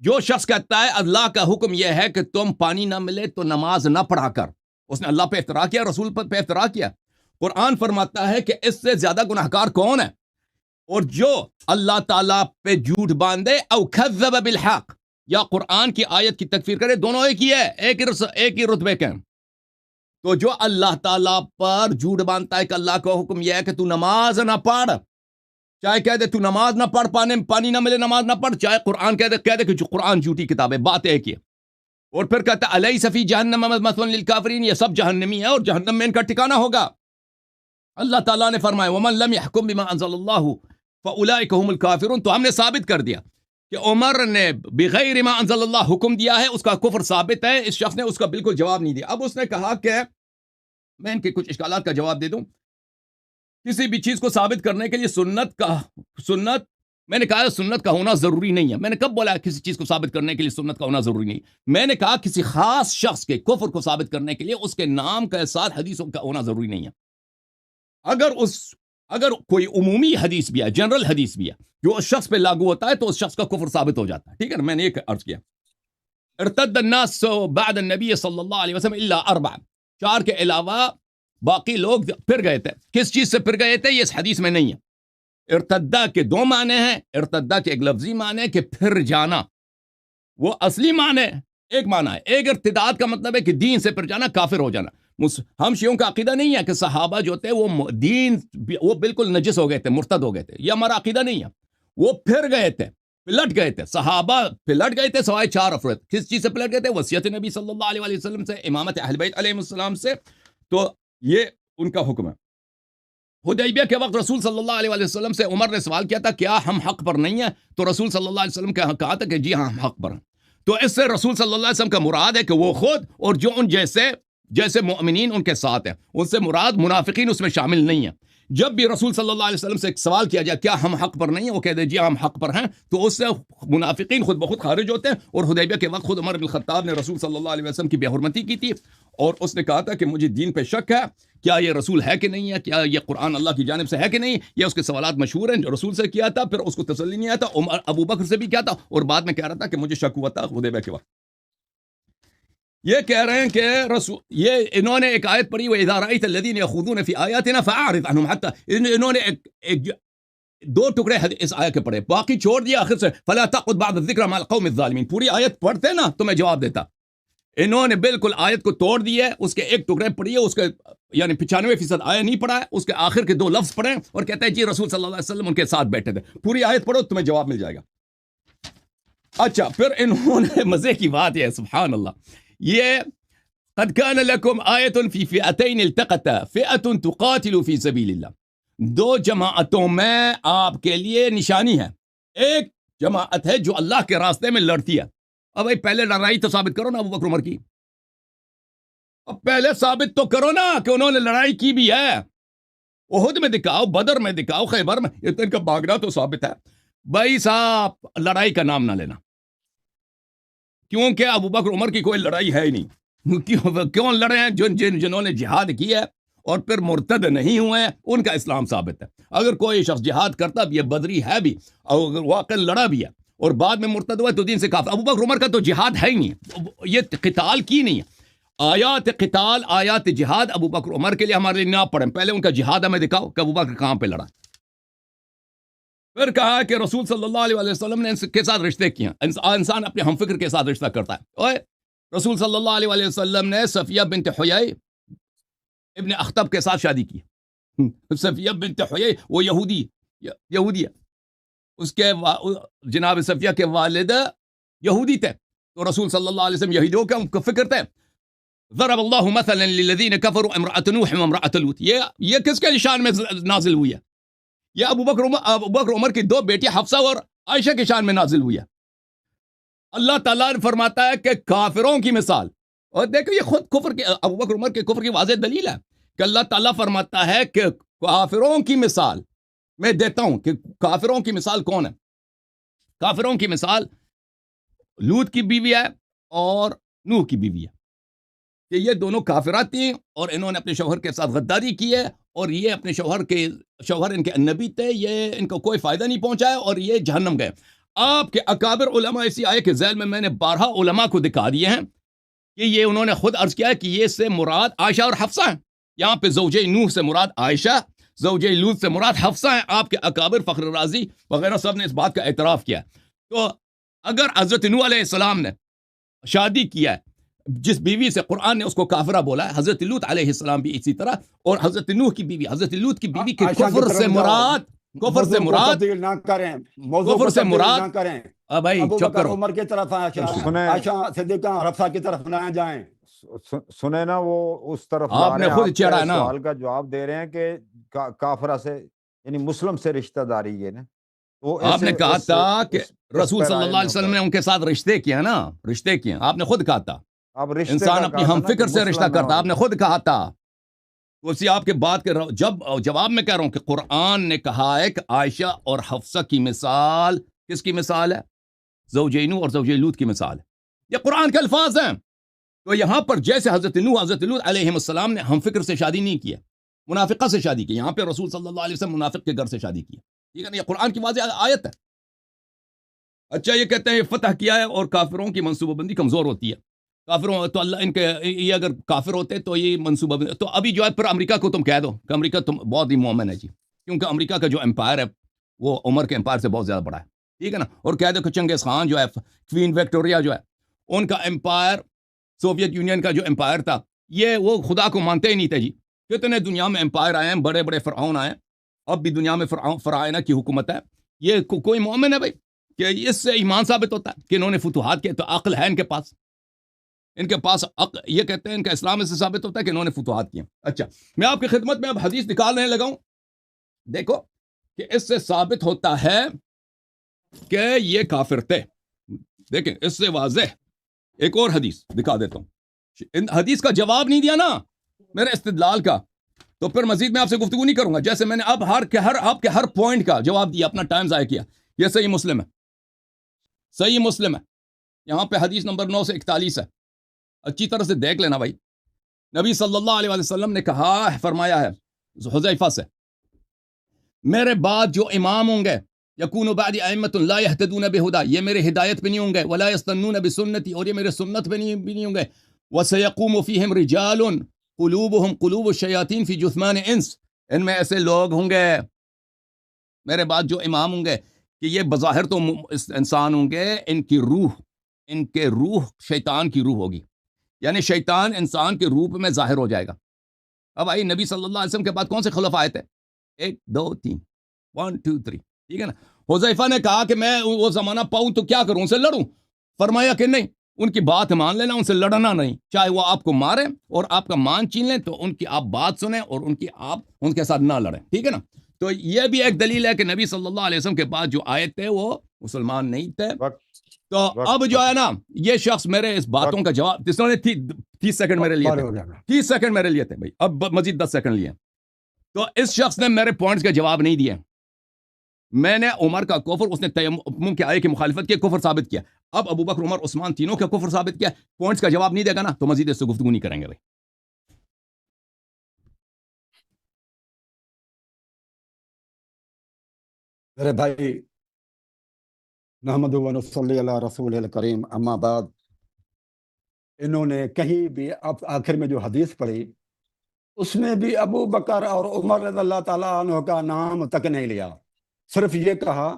جو شخص کہتا ہے اللہ کا حکم یہ ہے کہ تم پانی نہ ملے تو نماز نہ پڑھا کر، اس نے اللہ پہ افترا کیا، رسول پہ افترا کیا. قرآن فرماتا ہے کہ اس سے زیادہ گناہگار کون ہے؟ اور جو اللہ تعالیٰ پہ جھوٹ باندھے او کذب بالحق، یا قرآن کی آیت کی تکفیر کرے، دونوں ایک ہی ہے، ایک ہی رتبے کے. تو جو اللہ تعالیٰ پر جھوٹ باندھتا ہے کہ اللہ کا حکم یہ ہے کہ تو نماز نہ پڑھ، چاہے کہہ دے تو نماز نہ پڑھ، پانی نہ ملے نماز نہ پڑھ، چاہے قرآن کہہ دے کہ جو قرآن جھوٹی کتاب ہے، بات ایک ہی ہے. اور پھر کہتا ہے الیس فی جہنم مثوی للکافرین، یہ سب جہنمی ہے اور جہنم میں ان کا ٹھکانہ ہوگا. اللہ تعالیٰ نے فرمایا ومن لم يحکم بما انزل اللہ فاولئک هم الکافرون. تو ہم نے ثابت کر دیا کہ عمر نے بغیر ما انزل اللہ حکم دیا ہے، اس کا کفر ثابت ہے. اس شخص نے اس کا بالکل جواب نہیں دیا. اب اس نے کہا کہ میں ان کے کچھ اشکالات کا جواب دے دوں. کسی بھی چیز کو ثابت کرنے کے لیے سنت میں نے کہا سنت کا ہونا ضروری نہیں ہے. میں نے کب بولا کسی چیز کو ثابت کرنے کے لیے سنت کا ہونا ضروری نہیں؟ میں نے کہا کسی خاص شخص کے کفر کو ثابت کرنے کے لیے اس کے نام کے ساتھ حدیثوں کا ہونا ضروری نہیں ہے. اگر کوئی عمومی حدیث بھی ہے، جنرل حدیث بھی ہے، جو اس شخص پہ لاگو ہوتا ہے تو اس شخص کا کفر ثابت ہو جاتا ہے. ٹھیک ہے نا؟ میں نے ایک عرض کیا ارتد الناس بعد النبی صلی اللہ علیہ وسلم الا 4، 4 کے علاوہ باقی لوگ پھر گئے تھے. کس چیز سے پھر گئے تھے یہ اس حدیث میں نہیں ہے. ارتدہ کے 2 معنی ہیں. ارتدہ کے ایک لفظی معنی ہے کہ پھر جانا، وہ اصلی معنی ایک معنی ہے. ایک ارتداد کا مطلب ہے کہ دین سے پھر جانا، کافر ہو جانا. ہم شیعوں کا عقیدہ نہیں ہے کہ صحابہ جو تھے وہ بالکل نجس ہو گئے تھے، مرتد ہو گئے تھے. یہ ہمارا عقیدہ نہیں ہے. وہ پھر گئے تھے، پلٹ گئے تھے. صحابہ پلٹ گئے تھے سوائے 4 افراد. کس چیز سے پلٹ گئے تھے؟ وصیت نبی صلی اللہ علیہ وسلم سے، امامت اہل بیت علیہ السلام سے. تو یہ ان کا حکم ہے. حدیبیہ کے وقت رسول صلی اللہ علیہ وسلم سے عمر نے سوال کیا تھا کیا ہم حق پر نہیں ہیں؟ تو رسول صلی اللہ علیہ وسلم کہا تھا کہ جی ہاں ہم حق پر ہیں. تو اس سے رسول صلی اللہ علیہ وسلم کا مراد ہے کہ وہ خود اور جو ان جیسے جیسے مومنین ان کے ساتھ ہیں، ان سے مراد منافقین اس میں شامل نہیں ہیں۔ جب بھی رسول صلی اللہ علیہ وسلم سے ایک سوال کیا جائے کیا ہم حق پر نہیں ہیں، وہ کہہ دے جی ہم حق پر ہیں، تو اس سے منافقین خود بخود خارج ہوتے ہیں۔ اور حدیبیہ کے وقت خود عمر بن الخطاب نے رسول صلی اللہ علیہ وسلم کی بے حرمتی کی تھی، اور اس نے کہا تھا کہ مجھے دین پہ شک ہے، کیا یہ رسول ہے کہ نہیں ہے، کیا یہ قرآن اللہ کی جانب سے ہے کہ نہیں۔ یہ اس کے سوالات مشہور ہیں، جو رسول سے کیا تھا، پھر اس کو تسلی نہیں آیا تھا، ابو بکر سے بھی کیا تھا، اور بعد میں کہہ رہا تھا کہ مجھے شک ہوا تھا حدیبیہ کے وقت۔ یہ کہہ رہے ہیں کہ یہ انہوں نے ایک آیت پڑھی، وَإِذَا رَأَيْتَ الَّذِينَ يَخُوضُونَ فِي آيَاتِنَا فَأَعْرِضْ عَنْهُمْ حَتَّى، انہوں نے دو ٹکڑے اس آیت کے پڑھے، باقی چھوڑ دیا آخر سے فَلَا تَقْعُدْ بَعْدَ الذِّكْرَ مَعَ الْقَوْمِ الظَّالِمِينَ۔ پوری آیت پڑھتے نا تو میں جواب دیتا، انہوں نے بالکل آیت کو توڑ دیا ہے، اس کے ایک ٹکڑے پڑھیے، اس کے یعنی 95% آیت نہیں پڑھا ہے، اس کے آخر کے 2 لفظ پڑھے اور کہتے ہیں جی رسول صلی اللہ علیہ وسلم ان کے ساتھ بیٹھے تھے۔ پوری آیت پڑھو تمہیں جواب مل جائے گا۔ اچھا، پھر انہوں نے مزے کی بات ہے، سبحان اللہ، یہ قد كان لكم آية في فئتين التقتا فئة تقاتل في سبيل الله، 2 جماعتوں میں آپ کے لیے نشانی ہے، ایک جماعت ہے جو اللہ کے راستے میں لڑتی ہے۔ اب بھائی پہلے لڑائی تو ثابت کرو نا ابو بکر عمر کی، اب پہلے ثابت تو کرو نا کہ انہوں نے لڑائی کی بھی ہے، احد میں دکھاؤ، بدر میں دکھاؤ، خیبر میں، یہ تو ان کا بھاگنا تو ثابت ہے۔ بھائی صاحب لڑائی کا نام نہ لینا، کیونکہ ابو بکر عمر کی کوئی لڑائی ہے ہی نہیں۔ کیوں لڑے ہیں؟ جنہوں نے جہاد کیا ہے اور پھر مرتد نہیں ہوئے ہیں، ان کا اسلام ثابت ہے۔ اگر کوئی شخص جہاد کرتا بھی ہے، بدری ہے بھی، اور اگر واقعا لڑا بھی ہے اور بعد میں مرتد ہوا تو دین سے کافر۔ ابو بکر عمر کا تو جہاد ہے ہی نہیں، یہ قتال کی نہیں ہے۔ آیات قتال، آیات جہاد ابو بکر عمر کے لیے ہمارے لیے نہ پڑھیں، پہلے ان کا جہاد ہمیں دکھاؤ کہ ابو بکر کہاں پہ لڑا۔ پھر کہا کہ رسول صلی اللہ علیہ وسلم نے ان کے ساتھ رشتے کیے، انسان اپنے ہم فکر کے ساتھ رشتہ کرتا ہے۔ اوے رسول صلی اللہ علیہ وسلم نے صفیہ بنت حیی ابن اخطب کے ساتھ شادی کی۔ صفیہ بنت حیی وہ یہودی ہے، اس کے جناب صفیہ کے والد یہودی تھے، تو رسول صلی اللہ علیہ وسلم یہودیوں کا ان کو فکر تھے۔ ضرب اللہ مثلا للذین کفروا امرأۃ نوح وامرأۃ لوط، یہ کس کے شان میں نازل ہوئی ہے؟ یہ ابو بکر عمر کی 2 بیٹی حفصہ اور عائشہ کے شان میں نازل ہوئی ہے۔ اللہ تعالیٰ نے فرماتا ہے کہ کافروں کی مثال، اور دیکھو یہ خود کفر کے، ابو بکر عمر کے کفر کی واضح دلیل ہے کہ اللہ تعالیٰ فرماتا ہے کہ کافروں کی مثال میں دیتا ہوں، کہ کافروں کی مثال کون ہے؟ کافروں کی مثال لوط کی بیوی ہے اور نوح کی بیوی ہے، کہ یہ دونوں کافرات تھیں اور انہوں نے اپنے شوہر کے ساتھ غداری کی ہے، اور یہ اپنے شوہر ان کے نبی تھے، یہ ان کو کوئی فائدہ نہیں پہنچایا اور یہ جہنم گئے۔ آپ کے اکابر علماء اسی آیت کے ذیل میں نے 12 علماء کو دکھا دیے ہیں کہ یہ انہوں نے خود عرض کیا ہے کہ یہ سے مراد عائشہ اور حفصہ ہیں۔ یہاں پہ زوجہ نوح سے مراد عائشہ، زوجہ لوط سے مراد حفصہ ہیں۔ آپ کے اکابر فخر رازی وغیرہ سب نے اس بات کا اعتراف کیا۔ تو اگر حضرت نوح علیہ السلام نے شادی کیا ہے جس بیوی سے قرآن نے اس کو کافرہ بولا ہے، حضرت لوط علیہ السلام بھی اسی طرح، اور حضرت نوح کی بیوی، حضرت لوط کی بیوی کے کفر سے مراد کفر سے مراد بھائی چپ کرو، عمر کی طرف عائشہ صدیقہ حفصہ کی طرف نہ جائیں۔ سنیں نا، وہ اس طرف آپ نے خود چڑھا نا، سوال کا جواب دے رہے ہیں کہ کافرہ سے یعنی مسلم سے رشتہ داری ہے نا، آپ نے کہا تھا کہ رسول صلی اللہ علیہ وسلم نے ان کے ساتھ رشتے کیے نا، رشتے کیے، آپ نے خود کہا تھا انسان اپنی ہم فکر سے رشتہ کرتا، آپ نے خود کہا تھا اسی آپ کے بات کے جواب میں کہہ رہا ہوں کہ قرآن نے کہا ہے کہ عائشہ اور حفصہ کی مثال کس کی مثال ہے؟ زوجہ نوح اور زوجہ لوط کی مثال ہے، یہ قرآن کے الفاظ ہیں۔ تو یہاں پر جیسے حضرت نوح حضرت لوط علیہ السلام نے ہم فکر سے شادی نہیں کی ہے، منافقہ سے شادی کی، یہاں پہ رسول صلی اللہ علیہ وسلم منافق کے گھر سے شادی کی ہے، ٹھیک ہے نا، یہ قرآن کی واضح آیت ہے۔ اچھا، یہ کہتے ہیں فتح کیا ہے اور کافروں کی منصوبہ بندی کمزور ہوتی ہے، کافروں تو اللہ ان کے یہ اگر کافر ہوتے تو یہ منصوبہ بندی، تو ابھی جو ہے پھر امریکہ کو تم کہہ دو کہ امریکہ تم بہت ہی مومن ہے جی، کیونکہ امریکہ کا جو امپائر ہے وہ عمر کے امپائر سے بہت زیادہ بڑا ہے، ٹھیک ہے نا، اور کہہ دو کہ چنگیز خان جو ہے، کوئین وکٹوریا جو ہے، ان کا امپائر، سوویت یونین کا جو امپائر تھا، یہ وہ خدا کو مانتے ہی نہیں تھے جی۔ کتنے دنیا میں امپائر آئے ہیں، بڑے بڑے فرعون آئے ہیں، اب بھی دنیا میں فرعونہ کی حکومت ہے، یہ کوئی مومن ہے بھائی کہ اس سے ایمان ثابت ہوتا ہے کہ انہوں نے فتوحات کیے؟ تو عقل ہے ان کے پاس عقل، یہ کہتے ہیں ان کا اسلام سے ثابت ہوتا ہے کہ انہوں نے فتوحات کیے۔ اچھا، میں آپ کی خدمت میں اب حدیث نکالنے لگا ہوں، دیکھو کہ اس سے ثابت ہوتا ہے کہ یہ کافر تھے۔ دیکھیں اس سے واضح ایک اور حدیث دکھا دیتا ہوں، حدیث کا جواب نہیں دیا نا میرے استدلال کا، تو پھر مزید میں آپ سے گفتگو نہیں کروں گا. جیسے میں نے اب آپ کے ہر پوائنٹ کا جواب دیا، اپنا ٹائم ضائع کیا. یہ صحیح مسلم ہے، صحیح مسلم ہے، یہاں پہ حدیث نمبر 9 سے 41 ہے. اچھی طرح سے دیکھ لینا بھائی. نبی صلی اللہ علیہ وسلم نے کہا، فرمایا ہے حذیفہ سے، میرے بعد جو امام ہوں گے، یکون بعد ائمۃ لا یہتدون بہدی، یہ میرے ہدایت پہ نہیں ہوں گے، ولا یستنون بسنتی، اور یہ میرے سنت پہ نہیں ہوں گے. وسیقوم فیہم رجال قلوبہم قلوب الشیاطین فی جثمان انس، ان میں ایسے لوگ ہوں گے میرے بعد جو امام ہوں گے کہ یہ بظاہر تو انسان ہوں گے، ان کے روح شیطان کی روح ہوگی، یعنی شیطان انسان کے روپ میں ظاہر ہو جائے گا. اب آئی نبی صلی اللہ علیہ وسلم کے بعد کون سے خلفاء آئے تھے؟ 1 2 3 1 2 3، ٹھیک ہے نا. حذیفہ نے کہا کہ میں وہ زمانہ پاؤں تو کیا کروں، ان سے لڑوں؟ فرمایا کہ نہیں، ان کی بات مان لینا، ان سے لڑنا نہیں. چاہے وہ آپ کو مارے اور آپ کا مان چھین لیں تو ان کی آپ بات سنیں اور ان کے ساتھ نہ لڑیں، ٹھیک ہے نا. تو یہ بھی ایک دلیل ہے کہ نبی صلی اللہ علیہ وسلم کے بعد جو آئے تھے وہ مسلمان نہیں تھے. تو اب جو ہے نا یہ شخص میرے اس باتوں کا جواب، جس نے 30 سیکنڈ میرے لیے تھے، 30 سیکنڈ میرے لیے تھے بھائی، اب مزید 10 سیکنڈ لیے. تو اس شخص نے میرے پوائنٹس کا جواب نہیں دیا. میں نے عمر کا کفر، اس نے تیمم کے آیے کی مخالفت کی، کفر ثابت کیا. اب ابو بکر عمر عثمان تینوں کا کفر ثابت کیا، پوائنٹس کا جواب نہیں دے گا نا تو مزید اس سے گفتگو نہیں کریں گے بھائی. میرے بھائی، نحمد و نصلی علی رسول الکریم، اما بعد، انہوں نے کہیں بھی اب آخر میں جو حدیث پڑھی اس میں بھی ابو بکر اور عمر رضی اللہ تعالیٰ عنہ کا نام تک نہیں لیا. صرف یہ کہا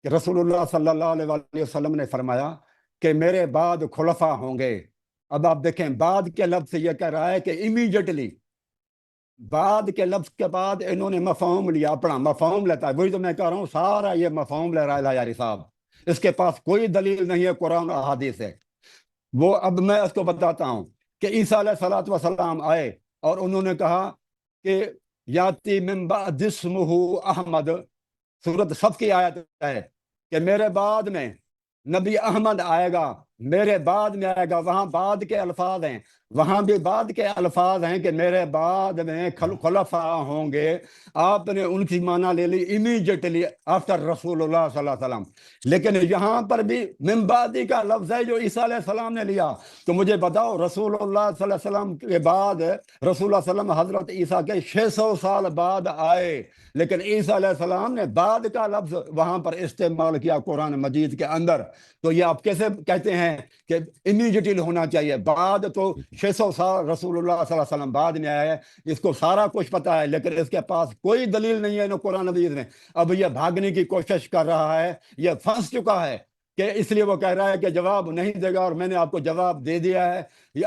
کہ رسول اللہ صلی اللہ علیہ وسلم نے فرمایا کہ میرے بعد خلفاء ہوں گے. اب آپ دیکھیں، بعد کے لفظ سے یہ کہہ رہا ہے کہ امیڈیٹلی، بعد کے لفظ کے بعد انہوں نے مفہوم لیا، اپنا مفہوم لیتا ہے. وہی تو میں کہہ رہا ہوں، سارا یہ مفہوم لے رہا ہے لایاری صاحب، اس کے پاس کوئی دلیل نہیں ہے، قرآن اور احادیث ہے. وہ اب میں اس کو بتاتا ہوں کہ عیسیٰ علیہ السلام آئے اور انہوں نے کہا کہ یاتی من بعد اسمہ احمد، سورۃ صف کی آیت ہے کہ میرے بعد میں نبی احمد آئے گا، میرے بعد میں آئے گا. وہاں بعد کے الفاظ ہیں، وہاں بھی بعد کے الفاظ ہیں کہ میرے بعد میں خلفاء ہوں گے. آپ نے ان کی معنی لے لی امیڈیٹلی آفٹر رسول اللہ صلی اللہ علیہ وسلم، لیکن یہاں پر بھی من بعدی کا لفظ ہے جو عیسیٰ علیہ السلام نے لیا. تو مجھے بتاؤ، رسول اللہ صلی اللہ علیہ وسلم کے بعد، رسول اللہ صلی اللہ علیہ وسلم حضرت عیسیٰ کے 600 سال بعد آئے، لیکن عیسیٰ علیہ السلام نے بعد کا لفظ وہاں پر استعمال کیا قرآن مجید کے اندر. تو یہ آپ کیسے کہتے ہیں کہ امیڈیٹلی ہونا چاہیے؟ بعد تو 600 سال رسول اللہ صلی اللہ علیہ وسلم بعد میں آئے، اس کو سارا کچھ پتا ہے، لیکن اس کے پاس کوئی دلیل نہیں ہے قرآن مجید میں. اب یہ بھاگنے کی کوشش کر رہا ہے، یہ پھنس چکا ہے کہ اس لیے وہ کہہ رہا ہے کہ جواب نہیں دے گا، اور میں نے آپ کو جواب دے دیا ہے.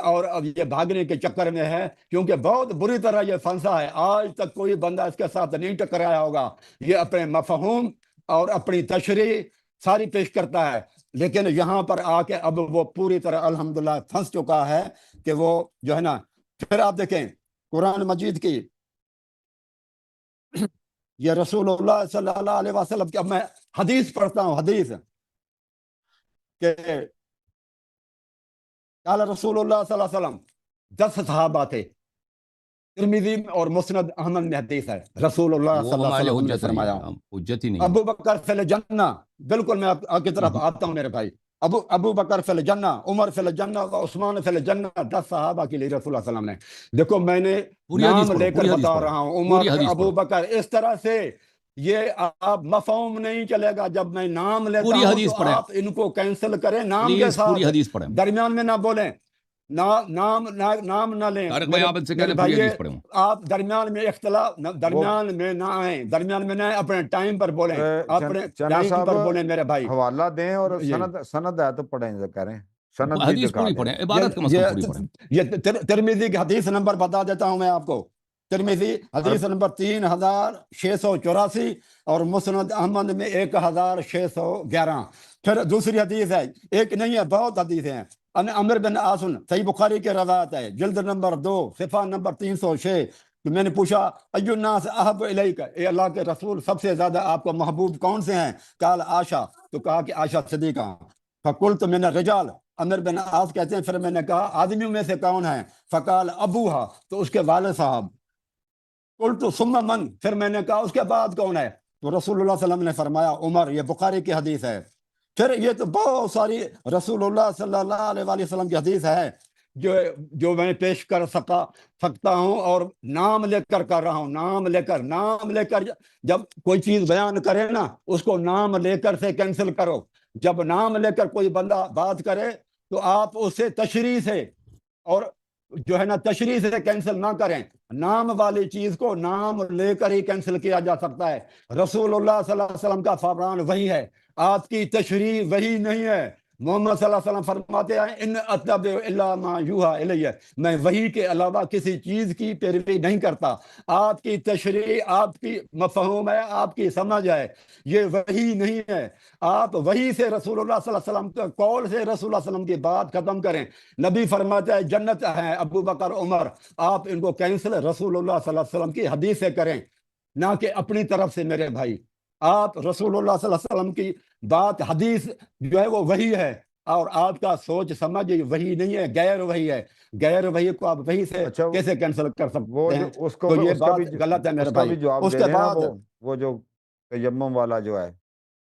اور اب یہ بھاگنے کے چکر میں ہے، کیونکہ بہت بری طرح یہ پھنسا ہے. آج تک کوئی بندہ اس کے ساتھ نہیں ٹکرایا ہوگا. یہ اپنے مفہوم اور اپنی تشریح ساری پیش کرتا ہے، لیکن یہاں پر آ کے اب وہ پوری طرح الحمدللہ پھنس چکا ہے کہ وہ جو ہے نا. پھر آپ دیکھیں قرآن مجید کی یہ رسول اللہ صلی اللہ علیہ وسلم کی، اب میں حدیث پڑھتا ہوں، حدیث کہ قال رسول اللہ صلی اللہ علیہ وسلم، 10 صحابہ تھے، ترمذی اور مسند احمد میں حدیث ہے. رسول اللہ صلی اللہ علیہ وسلم نے فرمایا ابو بکر فی الجنہ، بالکل میں آپ کی طرف آتا ہوں میرے بھائی، ابو بکر فی الجنہ، عمر فی الجنہ، عثمان فی الجنہ. 10 صحابہ کے لیے رسول اللہ صلی اللہ علیہ وسلم نے، دیکھو میں نے نام لے کر بتا رہا ہوں، عمر، ابو بکر، اس طرح سے یہ آپ مفہوم نہیں چلے گا. جب میں نام لیتا ہوں تو آپ ان کو کینسل کریں نام کے ساتھ، درمیان میں نہ بولیں، نام نہ لیں. آپ درمیان میں اختلاف، درمیان میں نہ آئیں، درمیان میں نہ آئیں، اپنے ٹائم پر بولیں، اپنے ٹائم پر بولیں میرے بھائی. حوالہ دیں اور سند ہے تو پڑھیں، کریں سند بھی حدیث پوری پڑھیں، عبارت کا مسئلہ پوری پڑھیں. یہ ترمذی کی حدیث نمبر بتا دیتا ہوں میں آپ کو. ترمذی حدیث نمبر 3684 اور مسند احمد میں 1611. پھر دوسری حدیث ہے، ایک نہیں ہے، بہت حدیث ہیں. ان عمر بن عاصم، صحیح بخاری کے روایت ہے، جلد نمبر 2 صفحہ نمبر 306. تو میں نے پوچھا ایو الناس احب الیک، اے اللہ کے رسول سب سے زیادہ آپ کو محبوب کون سے ہیں؟ قال عائشہ، تو کہا کہ عائشہ صدیقہ. فقلت من الرجال، عمر بن عاص کہتے ہیں پھر میں نے کہا آدمیوں میں سے کون ہے؟ فقال ابوہا، تو اس کے والد صاحب۔ قلت ثم من، پھر میں نے کہا اس کے بعد کون ہے؟ تو رسول اللہ صلی اللہ علیہ وسلم نے فرمایا عمر۔ یہ بخاری کی حدیث ہے۔ پھر یہ تو بہت ساری رسول اللہ صلی اللہ علیہ وآلہ وسلم کی حدیث ہے جو میں پیش کر سکتا ہوں، اور نام لے کر رہا ہوں، نام لے کر جب کوئی چیز بیان کرے نا، اس کو نام لے کر سے کینسل کرو۔ جب نام لے کر کوئی بندہ بات کرے تو آپ اسے تشریح سے اور جو ہے نا تشریح سے کینسل نہ کریں۔ نام والی چیز کو نام لے کر ہی کینسل کیا جا سکتا ہے۔ رسول اللہ صلی اللہ علیہ وسلم کا فرمان وہی ہے، آپ کی تشریح وہی نہیں ہے۔ محمد صلی اللہ علیہ وسلم فرماتے ہیں ان اتبع الا ما یوحى الی، میں وحی کے علاوہ کسی چیز کی پیروی نہیں کرتا۔ آپ کی تشریح، آپ کی مفہوم ہے، آپ کی سمجھ ہے، یہ وحی نہیں ہے۔ آپ وحی سے رسول اللہ صلی اللہ علیہ وسلم کے قول سے رسول اللہ صلی اللہ علیہ وسلم کی بات ختم کریں۔ نبی فرماتے ہیں جنت ہے ابو بکر عمر، آپ ان کو کینسل رسول اللہ صلی اللہ علیہ وسلم کی حدیث سے کریں، نہ کہ اپنی طرف سے۔ میرے بھائی، آپ رسول اللہ صلی اللہ علیہ وسلم کی بات حدیث جو ہے وہ وحی ہے، اور آپ کا سوچ سمجھ وحی نہیں ہے، غیر وحی ہے۔ غیر وحی کو آپ وحی سے اچھا، کیسے کینسل کر وہ سکتے ہیں؟ جو اس کو تو یہ اس کا بات بھی غلط ہے میرے اس کا بھائی۔ بھی جواب اس دے کے دینا، بعد وہ جو تیمم والا جو ہے،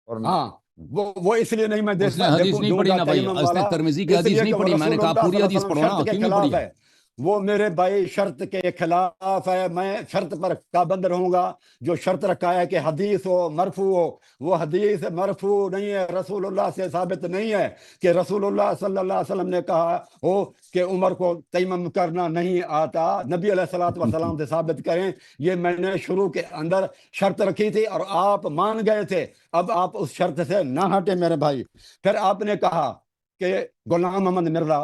اور ہاں وہ اس لیے نہیں میں اس نے حدیث نہیں دوں پڑھی گا نا بھائی، تیمم اس نے والا، ترمذی کی اس حدیث لیے نہیں کہ وہ پڑھی۔ میں نے رسول کہا اللہ پوری صلی اللہ حدیث علیہ پڑھو وسلم نا، شرط کے کیوں نہیں پڑھی خلاف ہے؟ ہے۔ وہ میرے بھائی شرط کے خلاف ہے، میں شرط پر پابند رہوں گا۔ جو شرط رکھا ہے کہ حدیث ہو مرفوع ہو، وہ حدیث مرفوع نہیں ہے، رسول اللہ سے ثابت نہیں ہے کہ رسول اللہ صلی اللہ علیہ وسلم نے کہا ہو کہ عمر کو تیمم کرنا نہیں آتا۔ نبی علیہ الصلوۃ والسلام سے ثابت کریں۔ یہ میں نے شروع کے اندر شرط رکھی تھی اور آپ مان گئے تھے، اب آپ اس شرط سے نہ ہٹے میرے بھائی۔ پھر آپ نے کہا کہ غلام محمد مرزا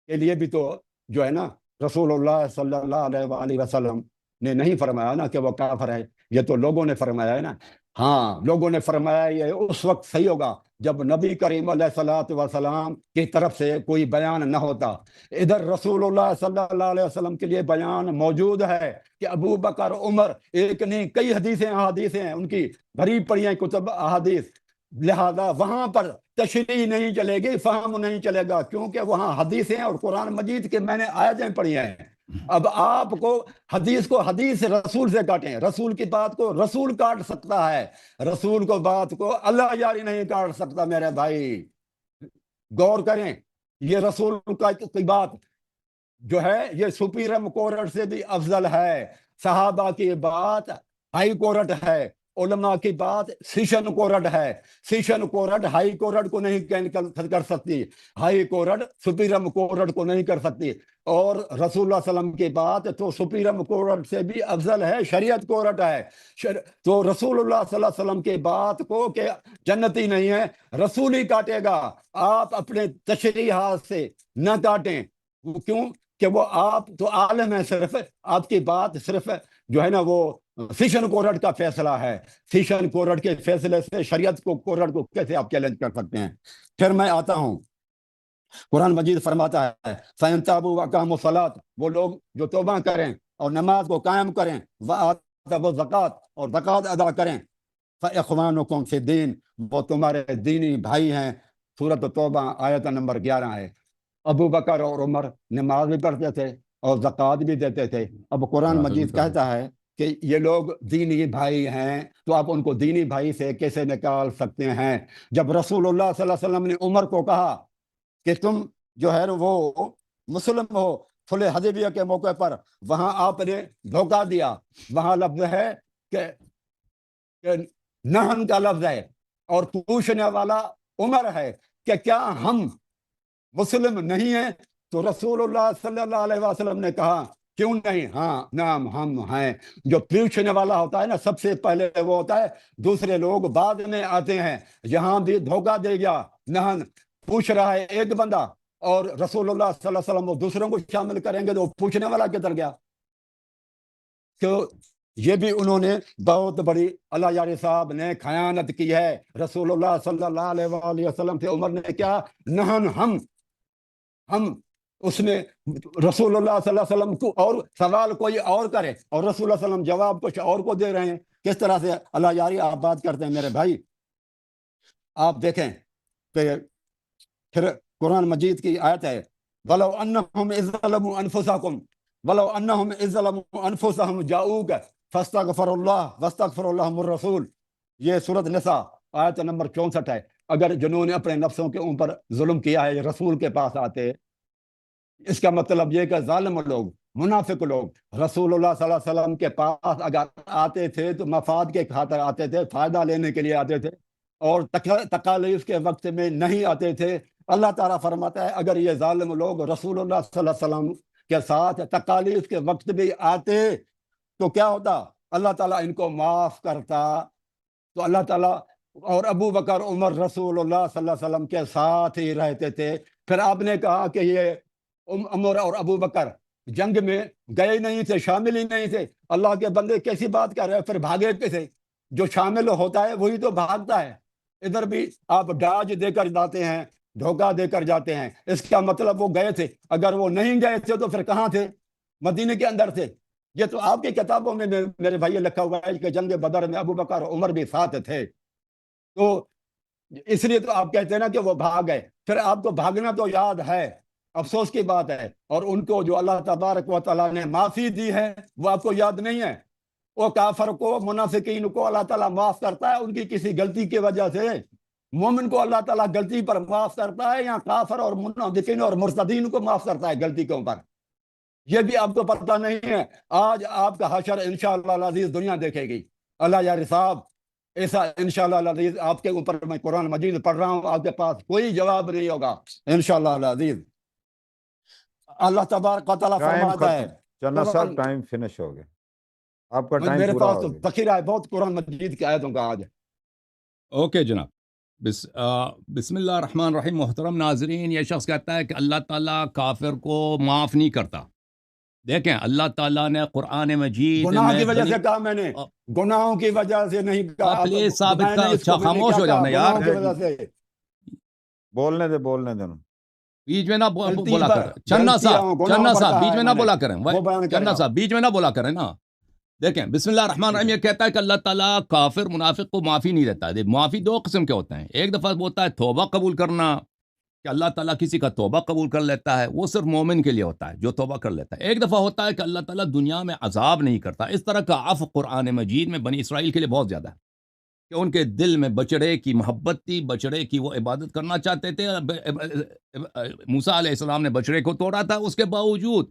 کے لیے بھی تو جو ہے نا رسول اللہ صلی اللہ علیہ وآلہ وسلم نے نہیں فرمایا نا کہ وہ کافر ہے، یہ تو لوگوں نے فرمایا ہے نا۔ ہاں، لوگوں نے فرمایا، یہ اس وقت صحیح ہوگا جب نبی کریم علیہ الصلوۃ والسلام کی طرف سے کوئی بیان نہ ہوتا۔ ادھر رسول اللہ صلی اللہ علیہ وسلم کے لیے بیان موجود ہے کہ ابو بکر عمر، ایک نہیں کئی احادیثیں ہیں ان کی بھری پڑی ہیں کتب احادیث، لہذا وہاں پر تشریح نہیں چلے گی، فہم نہیں چلے گا، کیونکہ وہاں حدیثیں اور قرآن مجید کے میں نے آیتیں پڑھی ہیں۔ اب آپ کو حدیث رسول سے کاٹیں، رسول کی بات کو رسول کاٹ سکتا ہے، رسول کو بات کو اللہ جاری نہیں کاٹ سکتا میرے بھائی۔ غور کریں، یہ رسول کی بات جو ہے یہ سپیریم کورٹ سے بھی افضل ہے۔ صحابہ کی بات ہائی کورٹ ہے، علماء کی بات سیشن کورٹ ہے۔ سیشن کورٹ ہائی کورٹ کو نہیں کر سکتی، ہائی کورٹ سپیریم کورٹ کو نہیں کر سکتی، اور رسول اللہ صلی اللہ علیہ وسلم کی بات تو سپیریم کورٹ سے بھی افضل ہے، شریعت کورٹ ہے۔ تو رسول اللہ صلی اللہ علیہ وسلم کی بات کو کہ جنتی نہیں ہے، رسول ہی کاٹے گا۔ آپ اپنے تشریحات سے نہ کاٹیں، کیوں کہ وہ آپ تو عالم ہے، صرف آپ کی بات صرف جو ہے نا وہ سیشن کورٹ کا فیصلہ ہے۔ سیشن کورٹ کے فیصلے سے شریعت کو کورٹ کو کیسے آپ چیلنج کر سکتے ہیں؟ پھر میں آتا ہوں، قرآن مجید فرماتا ہے فَإِن تَابُوا وَأَقَامُوا الصَّلَاةَ، وہ لوگ جو توبہ کریں اور نماز کو قائم کریں، وَآتَوُا الزَّکَاۃَ، اور زکوٰۃ ادا کریں، فَإِخْوَانُکُم فِی الدِّین، وہ تمہارے دینی بھائی ہیں۔ سورۃ توبہ آیت نمبر 11 ہے۔ ابو بکر اور عمر نماز بھی پڑھتے تھے اور زکوٰۃ بھی دیتے تھے۔ اب قرآن مجید کہتا ہے کہ یہ لوگ دینی بھائی ہیں، تو آپ ان کو دینی بھائی سے کیسے نکال سکتے ہیں؟ جب رسول اللہ صلی اللہ علیہ وسلم نے عمر کو کہا کہ تم جو ہے وہ مسلم ہو، صلح حدیبیہ کے موقع پر، وہاں آپ نے دھوکہ دیا، وہاں لفظ ہے کہ نہن کا لفظ ہے، اور پوچھنے والا عمر ہے کہ کیا ہم مسلم نہیں ہیں؟ تو رسول اللہ صلی اللہ علیہ وسلم نے کہا کیوں نہیں، ہاں نعم ہم ہیں۔ جو پوچھنے والا ہوتا ہے نا سب سے پہلے وہ ہوتا ہے، دوسرے لوگ بعد میں آتے ہیں۔ یہاں بھی دھوکہ دے گیا، نہن پوچھ رہا ہے ایک بندہ، اور رسول اللہ صلی اللہ علیہ وسلم وہ دوسروں کو شامل کریں گے تو پوچھنے والا کدھر گیا؟ تو یہ بھی انہوں نے بہت بڑی، اللہ یاری صاحب نے خیانت کی ہے رسول اللہ صلی اللہ علیہ وآلہ وسلم سے۔ عمر نے کیا، نہن ہم اس میں رسول اللہ صلی اللہ علیہ وسلم کو اور سوال کوئی اور کرے اور رسول اللہ صلی اللہ علیہ وسلم جواب کچھ اور کو دے رہے ہیں۔ کس طرح سے اللہ یاری آپ بات کرتے ہیں میرے بھائی؟ آپ دیکھیں کہ پھر قرآن مجید کی آیت ہے، وَلَوْ أَنَّهُمْ إِذْ ظَلَمُوا أَنفُسَهُمْ وَلَوْ أَنَّهُمْ إِذْ ظَلَمُوا أَنفُسَهُمْ جَاءُوكَ فَاسْتَغْفَرُوا اللَّهَ وَاسْتَغْفَرَ لَهُمُ الرَّسُولُ. یہ سورۃ نساء آیت نمبر 64 ہے. اگر جنہوں نے اپنے نفسوں کے اوپر ظلم کیا ہے، رسول کے پاس آتے، اس کا مطلب یہ کہ ظالم لوگ، منافق لوگ رسول اللہ صلی اللہ علیہ وسلم کے پاس اگر آتے تھے تو مفاد کے خاطر آتے تھے، فائدہ لینے کے لیے آتے تھے، اور تکالیف کے وقت میں نہیں آتے تھے. اللہ تعالیٰ فرماتا ہے اگر یہ ظالم لوگ رسول اللہ صلی اللہ علیہ وسلم کے ساتھ تکالیف کے وقت بھی آتے تو کیا ہوتا؟ اللہ تعالیٰ ان کو معاف کرتا. تو اللہ تعالیٰ اور ابو بکر عمر رسول اللہ صلی اللہ علیہ وسلم کے ساتھ ہی رہتے تھے. پھر آپ نے کہا کہ یہ عمر اور ابو بکر جنگ میں گئے نہیں تھے، شامل ہی نہیں تھے. اللہ کے بندے کیسی بات کر رہے ہیں؟ پھر بھاگے کیسے؟ جو شامل ہوتا ہے وہی تو بھاگتا ہے. ادھر بھی آپ ڈاج دے کر جاتے ہیں، دھوکہ دے کر جاتے ہیں، اس کا مطلب وہ گئے تھے. اگر وہ نہیں گئے تھے تو پھر کہاں تھے؟ مدینے کے اندر تھے. یہ تو آپ کی کتابوں میں میرے بھائی لکھا ہوا ہے کہ جنگ بدر میں ابو بکر اور عمر بھی ساتھ تھے. تو اس لیے تو آپ کہتے ہیں نا کہ وہ بھاگ گئے. پھر آپ کو بھاگنا تو یاد ہے، افسوس کی بات ہے. اور ان کو جو اللہ تبارک و تعالیٰ نے معافی دی ہے وہ آپ کو یاد نہیں ہے. وہ کافر کو، منافقین کو اللہ تعالیٰ معاف کرتا ہے ان کی کسی غلطی کی وجہ سے. مومن کو اللہ تعالیٰ غلطی پر معاف کرتا ہے، یا کافر اور منافقین اور مرتدین کو معاف کرتا ہے غلطی کے اوپر؟ یہ بھی آپ کو پتہ نہیں ہے. آج آپ کا حشر انشاءاللہ العزیز دنیا دیکھے گی. اللہ یار صاحب، ایسا انشاءاللہ العزیز آپ کے اوپر میں قرآن مجید پڑھ رہا ہوں، آپ کے پاس کوئی جواب نہیں ہوگا انشاءاللہ العزیز. اللہ تبارک و تعالیٰ فرماتا ہے، چنا صاحب ٹائم فنش ہو گیا، آپ کا ٹائم میرے پورا پاس ہو تو گیا. ذخیرہ ہے بہت قرآن مجید کی آیتوں کا آج. اوکے جناب. بسم اللہ الرحمن الرحیم. محترم ناظرین، یہ شخص کہتا ہے کہ اللہ تعالیٰ کافر کو معاف نہیں کرتا. دیکھیں، اللہ تعالیٰ نے قرآن مجید گناہ میں کی وجہ سے کہا میں نے، گناہوں کی وجہ سے نہیں کہا. آپ پلیز ثابت کا اچھا خاموش ہو جانا یار. گناہوں کی وجہ سے. بولنے دے بیچ میں نہ غلطی بولا پر- کریں. چنا غلطیاں، صاحب، گناہوں چنا پر صاحب کہا بیچ ہے میں نہ میں نے. بولا کریں. وہ بیان کرے چنا گا. صاحب بیچ میں نہ بولا کریں نا. دیکھیں، بسم اللہ الرحمن الرحیم یہ کہتا ہے کہ اللہ تعالیٰ کافر منافق کو معافی نہیں دیتا ہے. معافی دو قسم کے ہوتے ہیں. ایک دفعہ وہ ہوتا ہے توبہ قبول کرنا، کہ اللہ تعالیٰ کسی کا توبہ قبول کر لیتا ہے، وہ صرف مومن کے لیے ہوتا ہے جو توبہ کر لیتا ہے. ایک دفعہ ہوتا ہے کہ اللہ تعالیٰ دنیا میں عذاب نہیں کرتا. اس طرح کا عفو قرآن مجید میں بنی اسرائیل کے لیے بہت زیادہ ہے، کہ ان کے دل میں بچڑے کی محبت تھی، بچڑے کی وہ عبادت کرنا چاہتے تھے. موسیٰ علیہ السلام نے بچڑے کو توڑا تھا، اس کے باوجود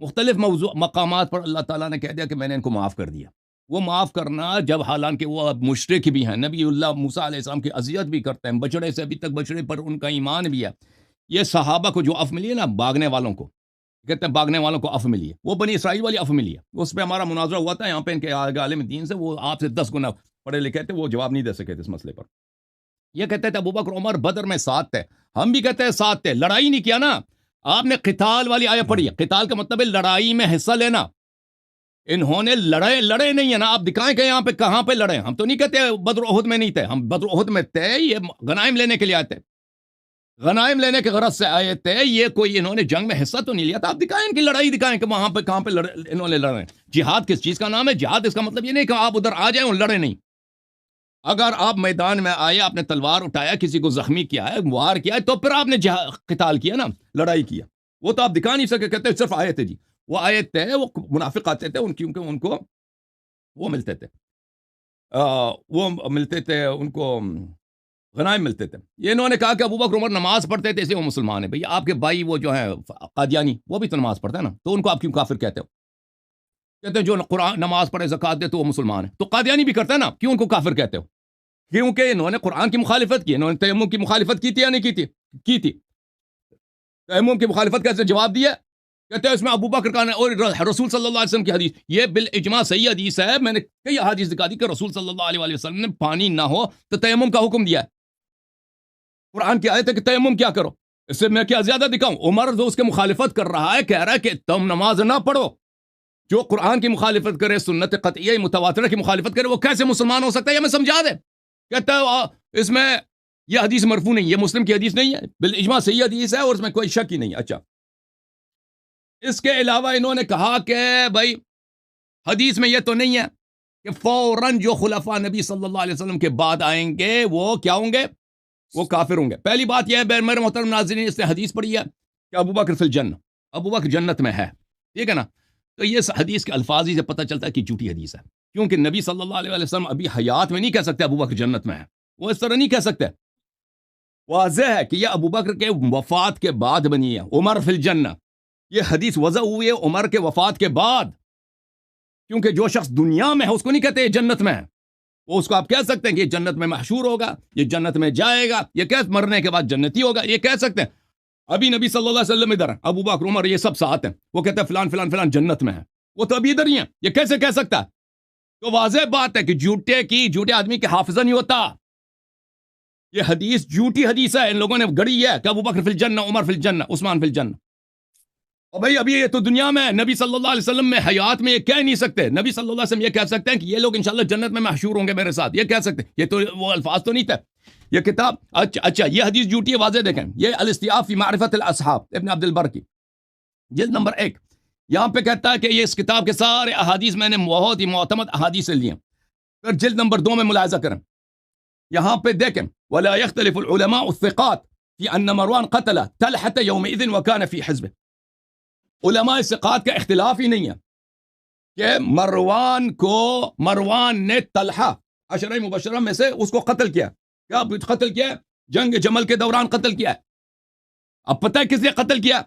مختلف مقامات پر اللہ تعالیٰ نے کہہ دیا کہ میں نے ان کو معاف کر دیا. وہ معاف کرنا جب حالانکہ وہ مشرک بھی ہیں، نبی اللہ موسیٰ علیہ السلام کی اذیت بھی کرتے ہیں، بچڑے سے ابھی تک بچڑے پر ان کا ایمان بھی ہے. یہ صحابہ کو جو عفو ملی ہے نا، باغنے والوں کو کہتے ہیں، باغنے والوں کو عفو ملی ہے، وہ بنی اسرائیل والی عفو ملی ہے. اس پہ ہمارا مناظرہ ہوا تھا یہاں پہ ان کے عالم دین سے. وہ آپ سے 10 گنا پڑھے لکھے تھے، وہ جواب نہیں دے سکے تھے اس مسئلے پر. یہ کہتے تھے ابو بکر عمر بدر میں ساتھ تھے، ہم بھی کہتے ہیں ساتھ تھے. لڑائی نہیں کیا نا. آپ نے قتال والی آیت پڑھی ہے. قتال کا مطلب ہے لڑائی میں حصہ لینا. انہوں نے لڑے نہیں ہے نا. آپ دکھائیں کہ یہاں پہ کہاں پہ لڑے. ہم تو نہیں کہتے بدر احد میں نہیں تھے، ہم بدر احد میں تھے. یہ غنائم لینے کے لیے آئے تھے، غنائم لینے کے غرض سے آئے تھے. یہ کوئی انہوں نے جنگ میں حصہ تو نہیں لیا تھا. آپ دکھائیں کہ لڑائی دکھائیں کہ وہاں پہ کہاں پہ انہوں نے لڑے. جہاد کس چیز کا نام ہے؟ جہاد اس کا مطلب یہ نہیں کہ آپ ادھر آ جائیں اور لڑے نہیں. اگر آپ میدان میں آئے، آپ نے تلوار اٹھایا، کسی کو زخمی کیا ہے، وار کیا ہے، تو پھر آپ نے قتال کیا نا، لڑائی کیا. وہ تو آپ دکھا نہیں سکے. کہتے صرف آئے تھے. جی وہ آئے تھے، وہ منافق آتے تھے، کیونکہ ان کو وہ ملتے تھے، ان کو غنائم ملتے تھے. یہ انہوں نے کہا کہ ابو بکر عمر نماز پڑھتے تھے، اس لیے وہ مسلمان ہیں. بھئی آپ کے بھائی وہ جو ہیں قادیانی، وہ بھی تو نماز پڑھتے ہیں نا، تو ان کو آپ کیوں کافر کہتے ہو؟ کہتے ہیں جو قرآن نماز پڑھے زکات دے تو وہ مسلمان ہے. تو قادیانی بھی کرتے ہیں نا، کیوں ان کو کافر کہتے ہو؟ کیونکہ انہوں نے قرآن کی مخالفت کی. انہوں نے تیمم کی مخالفت کی تھی یا نہیں کی تھی؟ کی تھی. تیمم کی مخالفت کیسے جواب دیا؟ کہتے ہیں اس میں ابو بکر کا اور رسول صلی اللہ علیہ وسلم کی حدیث، یہ بالاجماع صحیح حدیث ہے. میں نے کئی حدیث دکھا دی کہ رسول صلی اللہ علیہ وسلم نے پانی نہ ہو تو تیمم کا حکم دیا ہے. قرآن کی آیت ہے کہ تیمم کیا کرو. اس سے میں کیا زیادہ دکھاؤں؟ عمر جو اس کے مخالفت کر رہا ہے، کہہ رہا ہے کہ تم نماز نہ پڑھو. جو قرآن کی مخالفت کرے، سنت قطعیہ متواترہ کی مخالفت کرے، وہ کیسے مسلمان ہو سکتا ہے؟ یہ میں سمجھا دے. کہتا ہے اس میں یہ حدیث مرفوع نہیں، یہ مسلم کی حدیث نہیں ہے، بالاجماع صحیح حدیث ہے اور اس میں کوئی شک ہی نہیں. اچھا، اس کے علاوہ انہوں نے کہا کہ بھائی حدیث میں یہ تو نہیں ہے کہ فوراً جو خلفاء نبی صلی اللہ علیہ وسلم کے بعد آئیں گے وہ کیا ہوں گے؟ وہ کافر ہوں گے. پہلی بات یہ ہے میرے محترم ناظرین، اس نے حدیث پڑھی ہے کہ ابو بکر فی الجنہ، ابو بکر جنت میں ہے، ٹھیک ہے نا. تو یہ حدیث کے الفاظ ہی سے پتہ چلتا ہے کہ جھوٹی حدیث ہے، کیونکہ نبی صلی اللہ علیہ وسلم ابھی حیات میں نہیں کہہ سکتے ابو بکر جنت میں ہے، وہ اس طرح نہیں کہہ سکتے. واضح ہے کہ یہ ابو بکر کے وفات کے بعد بنی ہے. عمر فی الجنہ، یہ حدیث وضع ہوئی ہے عمر کے وفات کے بعد، کیونکہ جو شخص دنیا میں ہے اس کو نہیں کہتے یہ جنت میں ہے. وہ اس کو آپ کہہ سکتے ہیں کہ یہ جنت میں محشور ہوگا، یہ جنت میں جائے گا، یہ کیسے مرنے کے بعد جنتی ہوگا، یہ کہہ سکتے ہیں. ابھی نبی صلی اللہ علیہ وسلم ادھر ہیں، ابو بکر عمر یہ سب ساتھ ہیں، وہ کہتے ہیں فلان فلان فلان جنت میں ہے، وہ تو ابھی ادھر ہی ہیں، یہ کیسے کہہ سکتا ہے؟ تو واضح بات ہے کہ جھوٹے آدمی کے حافظہ نہیں ہوتا. یہ حدیث جھوٹی حدیث ہے، ان لوگوں نے گڑی ہے کہ ابو بکر فی الجنہ، عمر فی الجنہ، عثمان فی الجنہ. اور بھائی ابھی یہ تو دنیا میں نبی صلی اللہ علیہ وسلم میں حیات میں یہ کہہ نہیں سکتے. نبی صلی اللہ علیہ وسلم یہ کہہ سکتے ہیں کہ یہ لوگ انشاءاللہ جنت میں محشور ہوں گے میرے ساتھ، یہ کہہ سکتے ہیں. یہ تو وہ الفاظ تو نہیں تھے. یہ کتاب اچھا یہ حدیث جھوٹی ہے، واضح دیکھیں. یہ الاستیعاب فی معرفت الاصحاب ابن عبد البر کی جلد نمبر 1، یہاں پہ کہتا ہے کہ یہ اس کتاب کے سارے احادیث میں نے بہت ہی معتمد احادیث سے لیے. پھر جلد نمبر 2 میں ملاحظہ کریں، یہاں پہ دیکھیں ولا يختلف العلماء الثقات في ان مروان قتل طلحة يومئذ وكان في حزبه. علماء ثقات کا اختلاف ہی نہیں ہے کہ مروان نے طلحہ عشرہ مبشرہ میں سے اس کو قتل کیا. کیا قتل کیا؟ جنگ جمل کے دوران قتل کیا. اب پتہ ہے کس نے قتل کیا؟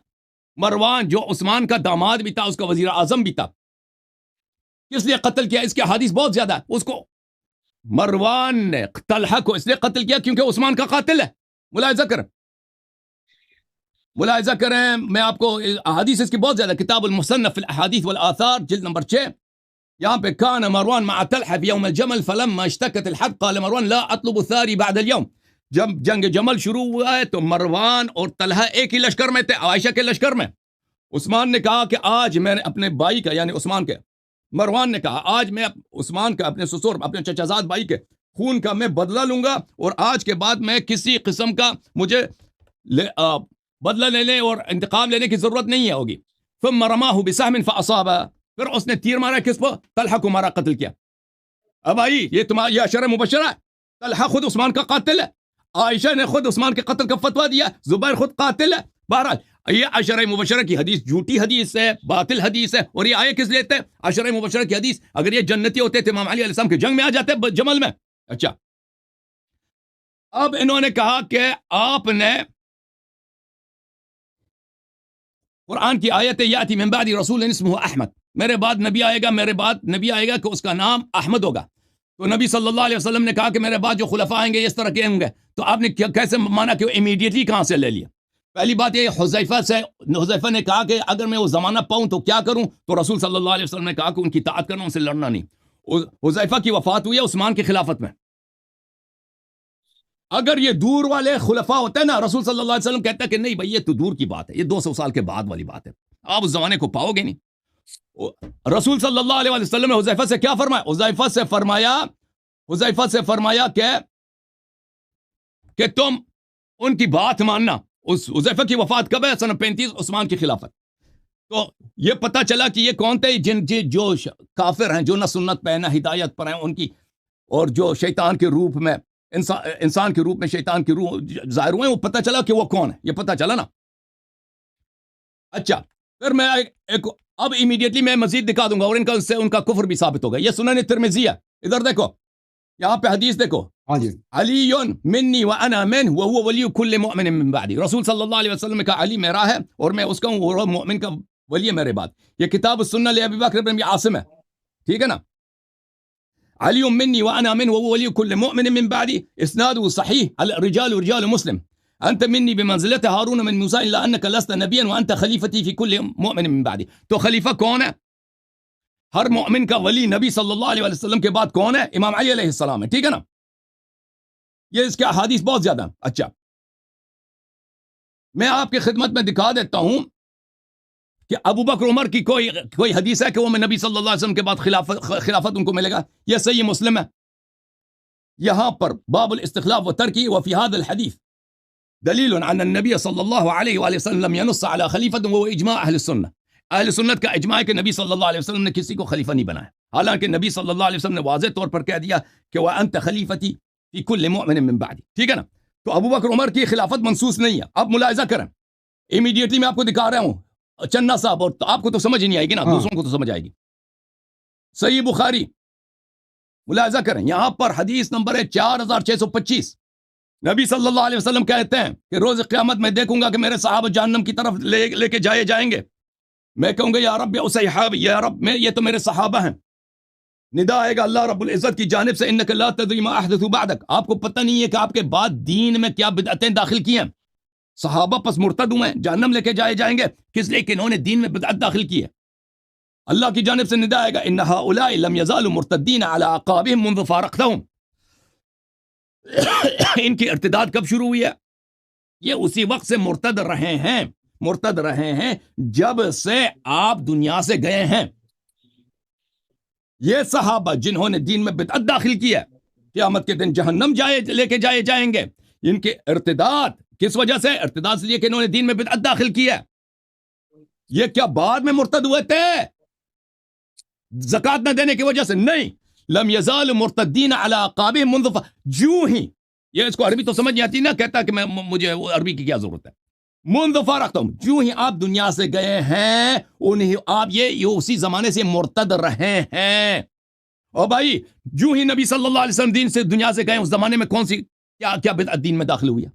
مروان، جو عثمان کا داماد بھی تھا، اس کا وزیر اعظم بھی تھا. کس لیے قتل کیا؟ اس کی حدیث بہت زیادہ ہے. اس کو مروان نے طلحہ کو اس لیے قتل کیا کیونکہ عثمان کا قاتل ہے. ملاحظہ کریں، میں آپ کو احادیث اس کی بہت زیادہ، کتاب المصنف فی الاحادیث والآثار جلد نمبر 6، یہاں پہ کان مروان مع طلحہ فی یوم الجمل فلما اشتکت الحرب قال مروان لا اطلب الثاری بعد اليوم. جب جنگ جمل شروع ہوا ہے تو مروان اور طلحہ ایک ہی لشکر میں تھے، عائشہ کے لشکر میں. عثمان نے کہا کہ آج میں نے اپنے بھائی کا، یعنی عثمان کے، مروان نے کہا آج میں عثمان کا، اپنے سسر، اپنے چچا زاد بھائی کے خون کا میں بدلہ لوں گا، اور آج کے بعد میں کسی قسم کا مجھے بدلہ لینے اور انتقام لینے کی ضرورت نہیں ہوگی. ثم رماه بسهم فاصاب، پھر اس نے تیر مارا، کس پر؟ طلحہ کو مارا، قتل کیا. اب آئی یہ تمہارا یہ عشرہ مبشرہ ہے. طلحہ خود عثمان کا قاتل ہے، عائشہ نے خود عثمان کے قتل کا فتویٰ دیا، زبیر خود قاتل ہے. بہرحال یہ عشرہ مبشرہ کی حدیث جھوٹی حدیث ہے، باطل حدیث ہے. اور یہ آئے کس لیتے ہیں؟ عشرہ مبشرہ کی حدیث اگر یہ جنتی ہوتے تھے امام علی علیہ السلام کے جنگ میں آ جاتے جمل میں. اچھا اب انہوں نے کہا کہ آپ نے قرآن کی آیت یاتی من بعد رسول اسمہ احمد، میرے بعد نبی آئے گا کہ اس کا نام احمد ہوگا. تو نبی صلی اللہ علیہ وسلم نے کہا کہ میرے بعد جو خلفاء آئیں گے اس طرح کے ہوں گے. تو آپ نے کیسے مانا کہ وہ امیڈیٹلی کہاں سے لے لیا؟ پہلی بات یہ حذیفہ نے کہا کہ اگر میں وہ زمانہ پاؤں تو کیا کروں؟ تو رسول صلی اللہ علیہ وسلم نے کہا کہ ان کی اطاعت کرنا، ان سے لڑنا نہیں. حذیفہ کی وفات ہوئی ہے عثمان کی خلافت میں. اگر یہ دور والے خلفاء ہوتے ہیں نا، رسول صلی اللہ علیہ وسلم کہتا ہے کہ نہیں بھائی یہ تو دور کی بات ہے، یہ 200 سال کے بعد والی بات ہے، آپ اس زمانے کو پاؤ گے نہیں. رسول صلی اللہ علیہ وسلم نے حذیفہ سے کیا فرمایا؟ حذیفہ سے فرمایا کہ تم ان کی بات ماننا. اس حذیفہ کی وفات کب ہے؟ سنہ 35 عثمان کی خلافت. تو یہ پتہ چلا کہ یہ کون تھے جو کافر ہیں، جو نہ سنت پہ نہ ہدایت پر ہیں ان کی، اور جو شیطان کے روپ میں انسان کے روپ میں شیطان کے روح ظاہر ہوئے. وہ پتہ چلا کہ وہ کون ہے، یہ پتہ چلا نا. اچھا پھر میں اب امیڈیٹلی میں مزید دکھا دوں گا، اور ان کا کفر بھی ثابت ہوگا. یہ سنن ترمذی ہے، ادھر دیکھو، یہاں پہ حدیث دیکھو، علی منی وانا منہ وهو ولی کل مؤمن من بعدی. رسول صلی اللہ علیہ وسلم نے کہا علی میرا ہے اور میں اس کا ہوں، اور مؤمن کا ولی ہے میرے بعد. یہ کتاب السنہ لابی بکر بن عاصم ہے، ٹھیک ہے نا. علی منی وانا منہ وهو ولی کل مؤمن من بعدی، اسناده صحیح، الرجال رجال مسلم، انت منی بمنزلت ہارون من موسیٰ الا انک لست نبیا وانت خلیفتی فی کل مؤمن من بعدی. تو خلیفہ کون ہے؟ ہر مؤمن کا ولی نبی صلی اللہ علیہ وسلم کے بعد کون ہے؟ امام علی علیہ السلام ہے، ٹھیک ہے نا. یہ اس کے احادیث بہت زیادہ. اچھا میں آپ کی خدمت میں دکھا دیتا ہوں کہ ابو بکر عمر کی کوئی حدیث ہے کہ وہ میں نبی صلی اللہ علیہ وسلم کے بعد خلافت ان کو ملے گا. یہ صحیح مسلم ہے، یہاں پر باب الاستخلاف و ترکی وفی هذا الحدیث دلیل عن النبی صلی اللہ علیہ وآلہ وسلم لم ينص على خلیفت وہ اجماع اہل السنہ. اہل سنت کا اجماع ہے کہ نبی صلی اللہ علیہ وسلم نے کسی کو خلیفہ نہیں بنایا، حالانکہ نبی صلی اللہ علیہ وسلم نے واضح طور پر کہہ دیا کہ وانت خلیفتی فی کل مؤمن من بعدی، ٹھیک ہے نا. تو ابو بکر عمر کی خلافت منسوس نہیں ہے. اب ملاحظہ کریں, امیڈیٹلی میں آپ کو دکھا رہا ہوں چنا صاحب, اور آپ کو تو سمجھ ہی نہیں آئے گی نا, ہاں. دوسروں کو تو سمجھ آئے گی. صحیح بخاری ملاحظہ کریں, یہاں پر حدیث نمبر ہے 4625. نبی صلی اللہ علیہ وسلم کہتے ہیں کہ روز قیامت میں دیکھوں گا کہ میرے صحابہ جہنم کی طرف لے کے جائیں گے. میں کہوں گا یا رب یا صحابہ, یا رب یہ تو میرے صحابہ ہیں. ندا آئے گا اللہ رب العزت کی جانب سے, انک لا تدری ما احدثوا بعدک, آپ کو پتہ نہیں ہے کہ آپ کے بعد دین میں کیا بدعتیں داخل کی ہیں. صحابہ پس مرتد ہوئے ہیں, جہنم لے کے جائیں گے, کس لیے کہ انہوں نے دین میں بدعت داخل کی ہے. اللہ کی جانب سے ندا آئے گا ان هؤلاء لم يزالوا مرتدین علی اعقابهم منذ فارقتهم. ان کی ارتداد کب شروع ہوئی ہے؟ یہ اسی وقت سے مرتد رہے ہیں جب سے آپ دنیا سے گئے ہیں. یہ صحابہ جنہوں نے دین میں بدعت داخل کی ہے قیامت کے دن جہنم لے کے جائیں گے. ان کے ارتداد کس وجہ سے؟ ارتداد سے یہ کہ انہوں نے دین میں بدعت داخل کی ہے. یہ کیا بعد میں مرتد ہوئے تھے زکات نہ دینے کی وجہ سے؟ نہیں. لم یزال مرتدین علی اعقابهم منذ جو ہی, یہ اس کو عربی تو سمجھ نہیں آتی نا, کہتا کہ مجھے عربی کی کیا ضرورت ہے. منذ فارقتم, جو ہی آپ دنیا سے گئے ہیں انہیں آپ یہ اسی زمانے سے مرتد رہے ہیں. اور بھائی جو ہی نبی صلی اللہ علیہ وسلم دین سے دنیا سے گئے اس زمانے میں کون سی کیا بدعت دین میں داخل ہوئی ہے؟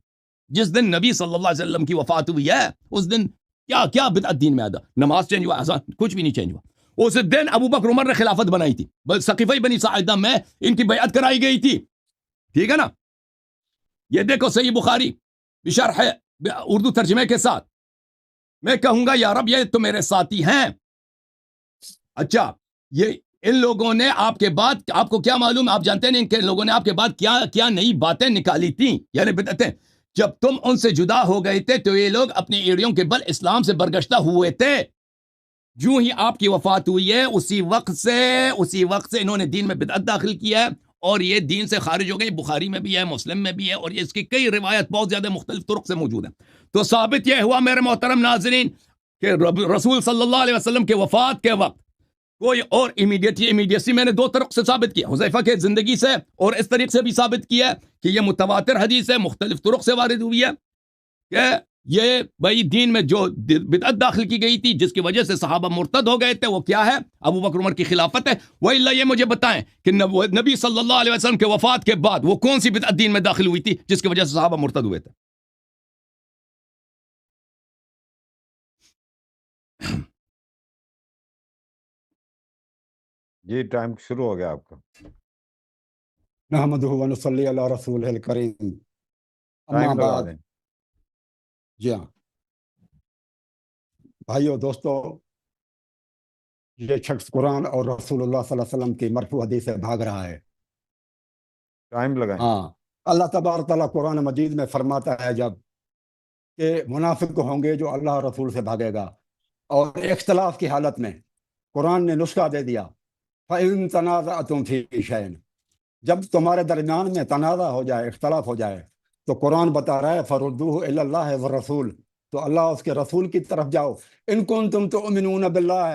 جس دن نبی صلی اللہ علیہ وسلم کی وفات ہوئی ہے اس دن کیا بدعت دین میں آدھا؟ نماز چینج ہوا, اذان کچھ بھی نہیں چینج ہوا. اس دن ابو بکر عمر نے خلافت بنائی تھی, سقیفہ بنی ساعدہ میں ان کی بیعت کرائی گئی تھی. ٹھیک ہے نا. یہ دیکھو صحیح بخاری بشرح اردو ترجمے کے ساتھ. میں کہوں گا یا رب یہ تو میرے ساتھی ہیں. اچھا یہ ان لوگوں نے آپ کے بعد, آپ کو کیا معلوم, آپ جانتے نہیں کہ لوگوں نے آپ کے بعد کیا نئی باتیں نکالی تھیں, یعنی بدعتیں. جب تم ان سے جدا ہو گئے تھے تو یہ لوگ اپنی ایڑیوں کے بل اسلام سے برگشتہ ہوئے تھے. جو ہی آپ کی وفات ہوئی ہے اسی وقت سے انہوں نے دین میں بدعت داخل کیا ہے اور یہ دین سے خارج ہو گئی. بخاری میں بھی ہے, مسلم میں بھی ہے, اور اس کی کئی روایت بہت زیادہ مختلف طرق سے موجود ہیں. تو ثابت یہ ہوا میرے محترم ناظرین کہ رسول صلی اللہ علیہ وسلم کے وفات کے وقت کوئی اور امیڈیٹسی میں نے دو طرق سے ثابت کیا, حذیفہ کے زندگی سے اور اس طریقے سے بھی ثابت کیا کہ یہ متواتر حدیث ہے, مختلف طرق سے وارد ہوئی ہے کہ یہ بھائی دین میں جو بدعت داخل کی گئی تھی جس کی وجہ سے صحابہ مرتد ہو گئے تھے وہ کیا ہے؟ ابو بکر عمر کی خلافت ہے. وَإِلَّا یہ مجھے بتائیں کہ نبی صلی اللہ علیہ وسلم کے وفات کے بعد وہ کون سی بدعت دین میں داخل ہوئی تھی جس کی وجہ سے صحابہ مرتد ہوئے تھے؟ جی ٹائم شروع ہو گیا آپ کا. نحمدہ ونصلی علی رسول الکریم. اما ٹائم لگا بعد. دیں. جی ہاں بھائیو دوستو, یہ شخص قرآن اور رسول اللہ صلی اللہ علیہ وسلم کی مرفوع حدیث سے بھاگ رہا ہے. ٹائم لگائیں. ہاں, اللہ تبارک تعالیٰ قرآن مجید میں فرماتا ہے جب کہ منافق ہوں گے جو اللہ اور رسول سے بھاگے گا, اور اختلاف کی حالت میں قرآن نے نسخہ دے دیا فَإِن تَنَازَعْتُمْ فِي شَيْءٍ, جب تمہارے درمیان میں تنازع ہو جائے, اختلاف ہو جائے, تو قرآن بتا رہا ہے فَرُدُّوهُ إِلَى اللَّهِ وَالرَّسُولِ, تو اللہ اس کے رسول کی طرف جاؤ. ان کنتم تؤمنون باللہ,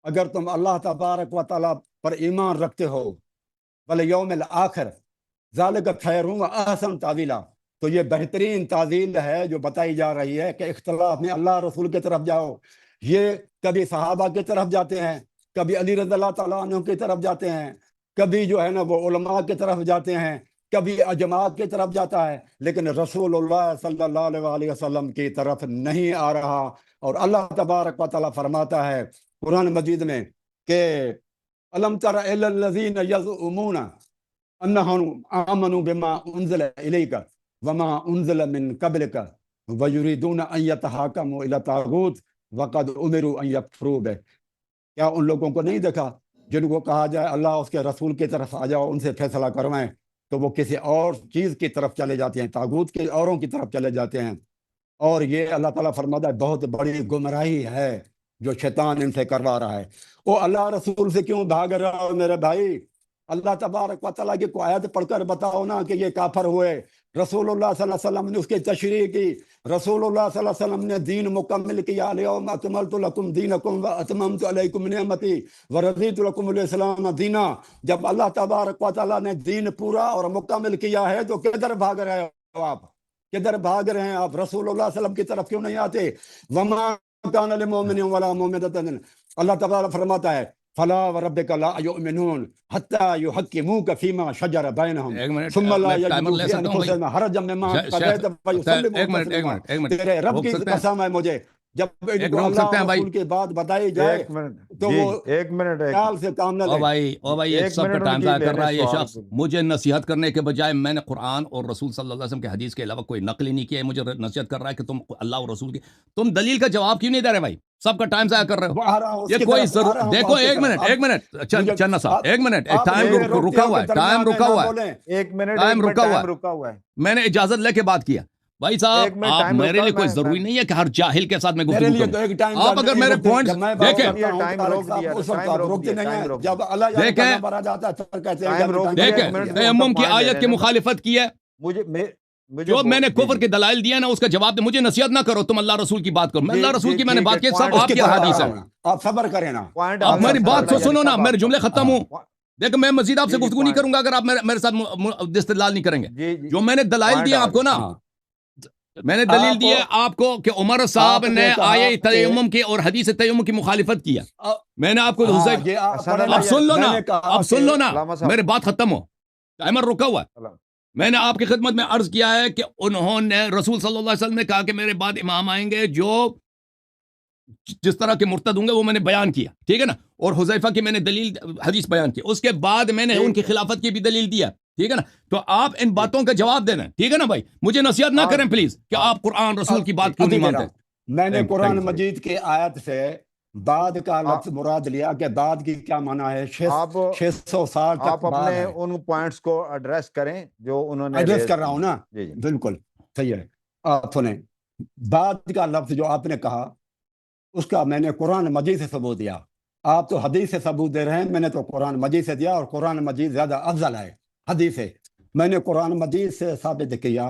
اگر تم اللہ تبارک و تعالیٰ پر ایمان رکھتے ہو, والیوم الآخر, ذالک خیر و احسن تعویلا, تو یہ بہترین تعویل ہے جو بتائی جا رہی ہے کہ اختلاف میں اللہ رسول کی طرف جاؤ. یہ کبھی صحابہ کی طرف جاتے ہیں, کبھی علی رضی اللہ تعالیٰ عنہ کی طرف جاتے ہیں, کبھی جو ہے نا وہ علماء کی طرف جاتے ہیں, کبھی جماعت کی طرف جاتا ہے, لیکن رسول اللہ صلی اللہ علیہ وسلم کی طرف نہیں آ رہا. اور اللہ تبارک و تعالیٰ فرماتا ہے قرآن مجید میں کہ الم تر الی الذین یزعمون انہم آمنوا بما انزل الیک وما انزل من قبلک ویریدون ان یتحاکموا الی الطاغوت وقد امروا ان یکفروا بہ. کیا ان لوگوں کو نہیں دیکھا جن کو کہا جائے اللہ اس کے رسول کی طرف آ جاؤ, ان سے فیصلہ کروائیں, تو وہ کسی اور چیز کی طرف چلے جاتے ہیں, طاغوت کے اوروں کی طرف چلے جاتے ہیں. اور یہ اللہ تعالیٰ فرماتا ہے بہت بڑی گمراہی ہے جو شیطان ان سے کروا رہا ہے. وہ اللہ رسول سے کیوں بھاگ رہا ہو میرے بھائی؟ اللہ تبارک و تعالیٰ کی کوئی آیت پڑھ کر بتاؤ نا کہ یہ کافر ہوئے. رسول اللہ صلی اللہ علیہ وسلم نے اس کی تشریح کی. رسول اللہ صلی اللہ علیہ وسلم نے دین مکمل کیا. الیوم اکملت لکم دینکم واتممت علیکم نعمتی ورضیت لکم الاسلام دینا. جب اللہ تبارک و تعالیٰ نے دین پورا اور مکمل کیا ہے تو کدھر بھاگ رہے ہو آپ؟ کدھر بھاگ رہے ہیں آپ؟ رسول اللہ صلی اللہ علیہ وسلم کی طرف کیوں نہیں آتے؟ وما کان للمؤمن ولا مؤمنۃ. اللہ تعالیٰ فرماتا ہے فلا وربک لا یؤمنون حتی یحکموک فیما شجر بینہم ایک منٹ ثم لا میں ٹائمر یجدوا لے فی سکتا ہوں بھائی؟ انفسہم حرجا مما قضیت ویسلموا ایک تسلیما. منٹ تیرے رب روک کی سکتے ہیں؟ قسم ہے مجھے جب ان ایک کو روک اللہ سکتے ہیں اور بھائی؟ رسول کی بات بتائی جائے ایک منٹ تو جی وہ ایک منٹ خیال سے کام نہ او لے. بھائی ایک ایک سب کا منٹ ان ٹائم کی ضائع کر لینے رہا ہے یہ سوال شخص. کو. مجھے نصیحت کرنے کے بجائے میں نے قرآن اور رسول صلی اللہ علیہ وسلم کے حدیث کے علاوہ کوئی نقل ہی نہیں کیا ہے. مجھے نصیحت کر رہا ہے کہ تم اللہ اور رسول کی تم دلیل کا جواب کیوں نہیں دے رہے بھائی؟ سب کا ٹائم ضائع کر رہے ہو. وہ آ رہا ہوں اس یہ کی کوئی طرف، آ ضرور رہا ہوں دیکھو بات کی ایک طرف. منٹ مجھے چنا صاحب ایک منٹ آپ ٹائم مجھے روکتے رکا ہو ہوا کہ ہے ٹائم درمیان میں رکا نہ ہوا ہے بولیں. ایک منٹ ٹائم ایک منٹ رکا ہوا ٹائم ہے. رکا ہوا ہے. میں نے اجازت لے کے بات کیا. بھائی ایک صاحب منٹ آپ ٹائم میرے رکا لیے کوئی میں ضروری نہیں ہے کہ ہر جاہل کے ساتھ میں میرے گفتگو لیے تو کروں. ایک ٹائم آپ اگر میرے پوائنٹس جب میں دیکھیں بات کرتا ہوں ٹائم طارق روک صاحب دیا اس ٹائم وقت روک روکتے دیا نہیں ٹائم ہیں. روک جب دیا اللہ جانے کا دیکھیں نمبر آ جاتا ہے پھر کہتے ہیں ٹائم کہ روک ٹائم دیا. روک ایک دیکھیں منٹ دیا. میں تیمم کی پوائنٹ آیت دے کی رہے ہیں نا. مخالفت کی ہے. مجھے جو میں نے جی کفر جی کے دلائل دیا نا اس کا جواب دے. مجھے نصیحت نہ کرو تم اللہ رسول کی بات کرو. میں جی اللہ رسول جی کی میں نے ٹھیک بات ہے کی سب پوائنٹ اس آپ کی کی طرف آ احادیث رہا ہے. ہوں نا. آپ صبر کریں نا. پوائنٹ آپ حل میری کر بات سکتا تو ہے سنو نا. صاحب میرے آپ جملے کا. ختم ہوں. دیکھو میں مزید آپ سے جی جی گفتگو نہیں پوائنٹ کروں گا اگر آپ میرے ساتھ استدلال نہیں کریں گے. جی جی جو میں نے دلائل پوائنٹ دیے آ آپ کو نا ہاں میں نے دلیل دی ہے آپ آپ کو کہ عمر صاحب آپ نے نے کہا آیے کہ تیمم کی اور حدیث تیمم کی مخالفت کیا. میں نے آپ کو ہاں حذیفہ یہ آپ حسن پڑھیں اللہ نا. اب سن لو میں نا نے کہا اب سن کہ لو نا علامہ صاحب میرے بات ختم ہو. ٹائمر رکا ہوا ہے. سلام. میں نے آپ کی خدمت میں عرض کیا ہے کہ انہوں نے رسول صلی اللہ علیہ وسلم نے کہا کہ میرے بعد امام آئیں گے جو جس طرح کے مرتد ہوں گے وہ میں نے بیان کیا. ٹھیک ہے نا. اور حذیفہ کی میں نے دلیل حدیث بیان کی. اس کے بعد میں نے ان کی خلافت کی بھی دلیل دیا. ٹھیک ہے نا. تو آپ ان باتوں کا جواب دینا. ٹھیک ہے نا بھائی. مجھے نصیحت نہ کریں پلیز کہ آپ قرآن رسول کی بات کیوں نہیں مانتے. میں نے Thank you, Quran thank you. مجید کی آیت سے بعد کا لفظ مراد لیا کہ بعد کی کیا معنی ہے. آپ 600 سال تک آپ بعد اپنے ہے. ان پوائنٹس کو ایڈریس کریں جو انہوں نے ایڈریس ریز کر رہا ہوں نا. جی جی بالکل صحیح ہے. آپ سنیں بعد کا لفظ جو آپ نے کہا اس کا میں نے قرآن مجید سے ثبوت دیا. آپ تو حدیث سے ثبوت دے رہے ہیں. میں نے تو قرآن مجید سے دیا اور قرآن مجید زیادہ افضل ہے حدیث سے. میں نے قرآن مجید سے ثابت کیا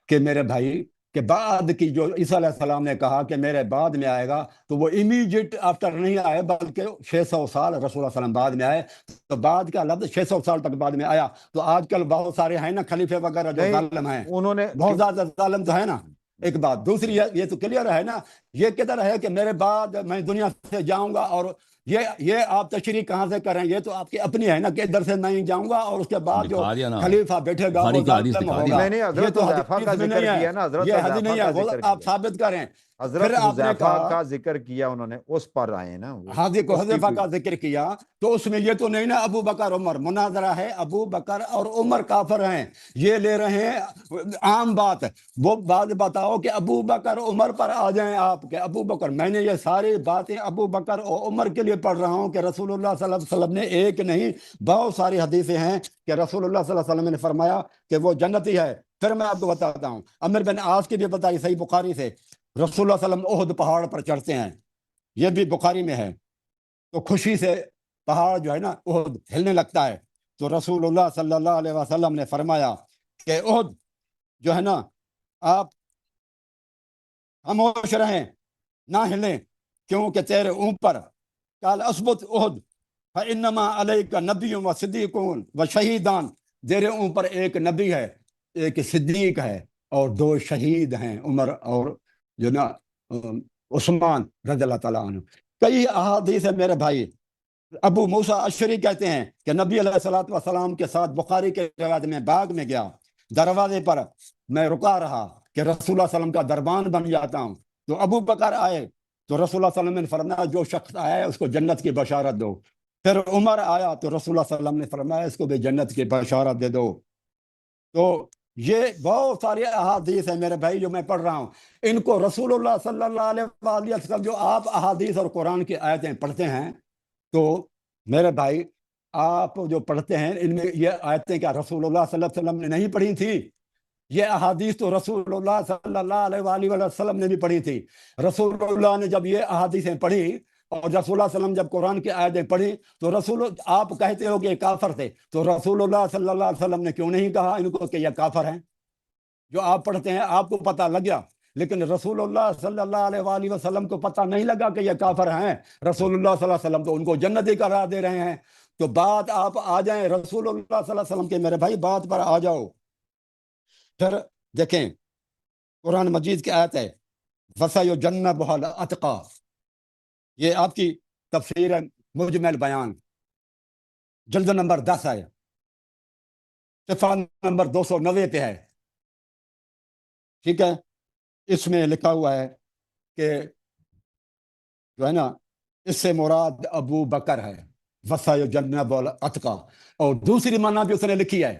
کہ میرے بھائی کہ بعد کی جو عیسیٰ علیہ السلام نے کہا کہ میرے بعد میں آئے گا تو وہ امیجیٹ آفٹر نہیں آئے بلکہ 600 سال رسول اللہ صلی اللہ علیہ وسلم بعد میں آئے. تو بعد کا لفظ 600 سال تک بعد میں آیا. تو آج کل بہت سارے ہیں نا خلیفے وغیرہ جو نہیں ظالم ہیں. انہوں نے بہت زیادہ ظالم تو ہے نا. ایک بات. دوسری یہ تو کلیئر ہے نا. یہ کدھر ہے کہ میرے بعد میں دنیا سے جاؤں گا اور یہ آپ تشریح کہاں سے کریں. یہ تو آپ کی اپنی ہے نا کہ ادھر سے میں جاؤں گا اور اس کے بعد جو دکھا دیا نا خلیفہ بیٹھے گا بخاری وہ کی حدیث ظالم دکھا ہوگا. دیا. نہیں نہیں یہ حضرت تو حذیفہ کا حدیث میں ذکر نہیں کیا ہے. نا. حضرت یہ حدیث حذیفہ نہیں کا ہے. وہ ذکر آپ کیا. ثابت کریں. حضرت پھر آپ نے حذیفہ کہا کا ذکر کیا انہوں نے اس پر آئے نا وہ حاضر کو اس کی حذیفہ کا ذکر کیا تو اس میں یہ تو نہیں نا ابو بکر عمر مناظرہ ہے. ابو بکر اور عمر کافر ہیں یہ لے رہے ہیں عام بات. وہ بات بتاؤ کہ ابو بکر عمر پر آ جائیں آپ کہ ابو بکر. میں نے یہ ساری باتیں ابو بکر اور عمر کے لیے پڑھ رہا ہوں کہ رسول اللہ صلی اللہ علیہ وسلم نے ایک نہیں بہت ساری حدیثیں ہیں کہ رسول اللہ صلی اللہ علیہ وسلم نے فرمایا کہ وہ جنتی ہے. پھر میں آپ کو بتاتا ہوں. عمر بن عاص کی بھی بتائی صحیح بخاری سے. رسول اللہ صلی اللہ علیہ وسلم احد پہاڑ پر چڑھتے ہیں. یہ بھی بخاری میں ہے. تو خوشی سے پہاڑ جو ہے نا احد ہلنے لگتا ہے. تو رسول اللہ صلی اللہ علیہ وسلم نے فرمایا کہ احد جو ہے نا آپ خاموش رہیں نہ ہلیں کیونکہ تیرے اوپر قال اثبت احد فانما علیک نبی و صدیقون و شہیدان. تیرے اوپر ایک نبی ہے ایک صدیق ہے اور 2 شہید ہیں عمر اور جو نا عثمان رضی اللہ تعالیٰ عنہ. کئی احادیث ہیں میرے بھائی. ابو موسیٰ اشعری کہتے ہیں کہ نبی علیہ الصلوۃ والسلام کے ساتھ بخاری کے روایت میں باغ میں گیا. دروازے پر میں رکا رہا کہ رسول اللہ صلی اللہ علیہ وسلم کا دربان بن جاتا ہوں. تو ابو بکر آئے تو رسول اللہ صلی اللہ علیہ وسلم نے فرمایا جو شخص آیا ہے اس کو جنت کی بشارت دو. پھر عمر آیا تو رسول اللہ صلی اللہ علیہ وسلم نے فرمایا اس کو بھی جنت کی بشارت دے دو. تو یہ بہت ساری احادیث ہیں میرے بھائی جو میں پڑھ رہا ہوں. ان کو رسول اللہ صلی اللہ علیہ وسلم جو آپ احادیث اور قرآن کی آیتیں پڑھتے ہیں تو میرے بھائی آپ جو پڑھتے ہیں ان میں یہ آیتیں کیا رسول اللہ صلی اللہ علیہ وسلم نے نہیں پڑھی تھی؟ یہ احادیث تو رسول اللہ صلی اللہ علیہ وسلم نے بھی پڑھی تھی. رسول اللہ نے جب یہ احادیثیں پڑھی اور رسول اللہ صلی اللہ علیہ وسلم جب قرآن کی آیتیں پڑھی تو رسول آپ کہتے ہو کہ یہ کافر تھے، تو رسول اللہ صلی اللہ علیہ وسلم نے کیوں نہیں کہا ان کو کہ یہ کافر ہیں؟ جو آپ پڑھتے ہیں آپ کو پتہ لگ گیا، لیکن رسول اللہ صلی اللہ علیہ وآلہ وسلم کو پتہ نہیں لگا کہ یہ کافر ہیں۔ رسول اللہ صلی اللہ علیہ وسلم تو ان کو جنتی قرار دے رہے ہیں۔ تو بات آپ آ جائیں رسول اللہ صلی اللہ علیہ وسلم کے میرے بھائی بات پر آ جاؤ۔ پھر دیکھیں قرآن مجید کی آیت ہے وَسَيُجَنَّبُهَا الْأَتْقَى، یہ آپ کی تفسیر ہے مجمل بیان، جلد نمبر 10 ہے، صفحہ نمبر 290 پہ ہے، ٹھیک ہے؟ اس میں لکھا ہوا ہے کہ جو ہے نا اس سے مراد ابو بکر ہے، وَسَيُجَنَّبُهَا الْأَتْقَى۔ اور دوسری معنی بھی اس نے لکھی ہے،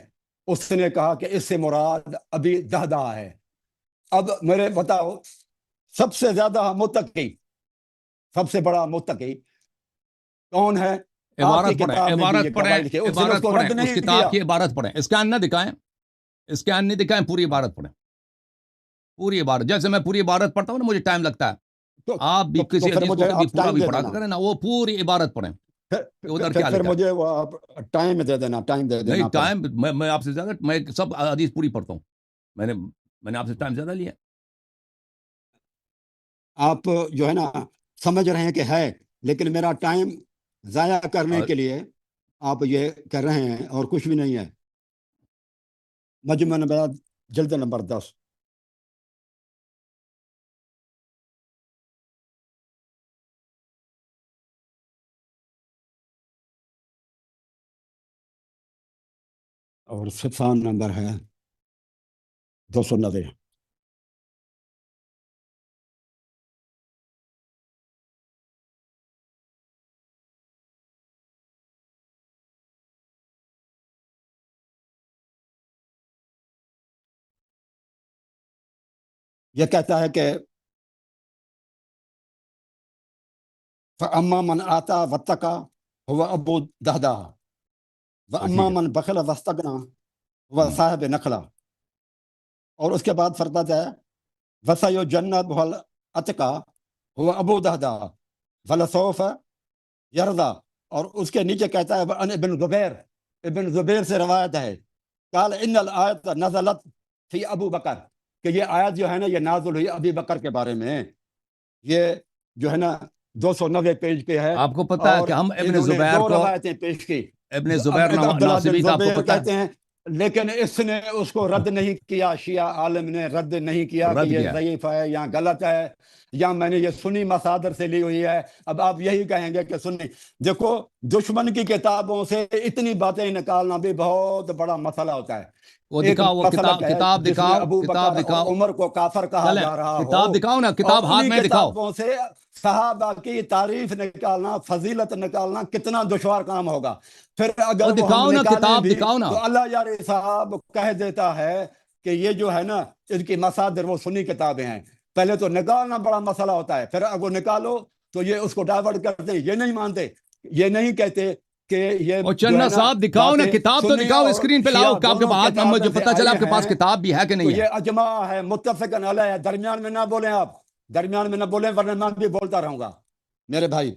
اس نے کہا کہ اس سے مراد ابی دہدہ ہے۔ اب میرے بتاؤ سب سے زیادہ متقی، سب سے بڑا متقی کون ہے؟ عبارت پڑھیں، عبارت پڑھیں، اس عبارت کو پڑھیں، رد اس نہیں کتاب کیا۔ کی عبارت پڑھیں، اسکین نہ دکھائیں، اسکین نہیں دکھائیں، پوری عبارت پڑھیں، پوری عبارت۔ جیسے میں پوری عبارت پڑھتا ہوں نا مجھے ٹائم لگتا ہے، تو آپ بھی کسی پھر حدیث کو مجھے کبھی آپ پورا ٹائم بھی دے پڑھا دینا، کریں نا، وہ پوری عبارت پڑھیں کہ ادھر کیا پھر لکھا ہے۔ مجھے وہ آپ ٹائم دے دینا، ٹائم دے دینا۔ نہیں ٹائم میں آپ سے زیادہ، میں سب حدیث پوری پڑھتا ہوں، میں نے آپ سے ٹائم زیادہ لیا۔ آپ جو ہے نا سمجھ رہے ہیں کہ ہے، لیکن میرا ٹائم ضائع کرنے کے لیے آپ یہ کر رہے ہیں اور کچھ بھی نہیں ہے۔ مجمع بیان جلد نمبر 10۔ اور صفحہ نمبر ہے 290۔ یہ کہتا ہے کہ فَأَمَّا مَنْ آتَى وَاتَّقَى هُوَ أَبُو دَهْدَى وَأَمَّا مَنْ بَخِلَ وَاسْتَغْنَى هُوَ صَاحِبُ نَخْلَةٍ۔ اور اس کے بعد فرماتا ہے وَسَيُجَنَّبُهَا الْأَتْقَى هُوَ أَبُو دَهْدَى وَلَسَوْفَ يَرْضَى۔ اور اس کے نیچے کہتا ہے وَعَنْ ابن زبیر، ابن زبیر سے روایت ہے قال ان الآیت نزلت فی ابو بکر، کہ یہ آیت جو ہے نا یہ نازل ہوئی ابی بکر کے بارے میں۔ یہ جو ہے نا 290 پیج پہ ہے۔ آپ کو پتا ہے کہ ہم ابن انہوں نے زبیر دو کو، روایتیں پیش کی۔ ابن زبیر عبداللہ ناصبی بن کا آپ کو زبیر پتا کہتے ہیں، لیکن اس نے اس کو رد نہیں کیا، شیعہ عالم نے رد نہیں کیا کہ رد یہ کیا۔ ضعیف ہے یا غلط ہے یا میں نے یہ سنی مصادر سے لی ہوئی ہے۔ اب آپ یہی کہیں گے کہ سنی، دیکھو دشمن کی کتابوں سے اتنی باتیں نکالنا بھی بہت بڑا مسئلہ ہوتا ہے۔ وہ ایک دکھاؤ، وہ مسئلہ کتاب کیا ہے کتاب جس میں دکھاؤ، ابو کتاب بکر دکھاؤ، اور عمر کو کافر کہا چلیں جا رہا ہو، کتاب دکھاؤ نا، کتاب اور ہاتھ انہی میں دکھاؤ۔ کتابوں سے صحابہ کی تعریف نکالنا، فضیلت نکالنا کتنا دشوار کام ہوگا۔ پھر اگر وہ وہ ہم دکھاؤ نا، نکالیں کتاب بھی دکھاؤ نا۔ تو اللہ یار صاحب کہہ دیتا ہے کہ یہ جو ہے نا ان کی مصادر وہ سنی کتابیں ہیں۔ پہلے تو نکالنا بڑا مسئلہ ہوتا ہے، پھر اگر نکالو تو یہ اس کو ڈائیورٹ کرتے ہیں، یہ نہیں مانتے، یہ نہیں کہتے کہ یہ اور جو ہے چننا نا صاحب دکھاؤ نا، باتیں کتاب تو سنی دکھاؤ، اور اسکرین پہ لاؤ شیعہ کہ آپ کے دونوں ہاتھ میں، مجھے کتابیں سے پتا چلا آئی آپ کے پاس ہیں۔ کتاب بھی ہے کہ تو نہیں ہے۔ یہ اجماع ہے، متفقن علیہ ہے۔ درمیان میں نہ بولیں، آپ درمیان میں نہ بولیں ورنہ میں بھی بولتا رہوں گا میرے بھائی۔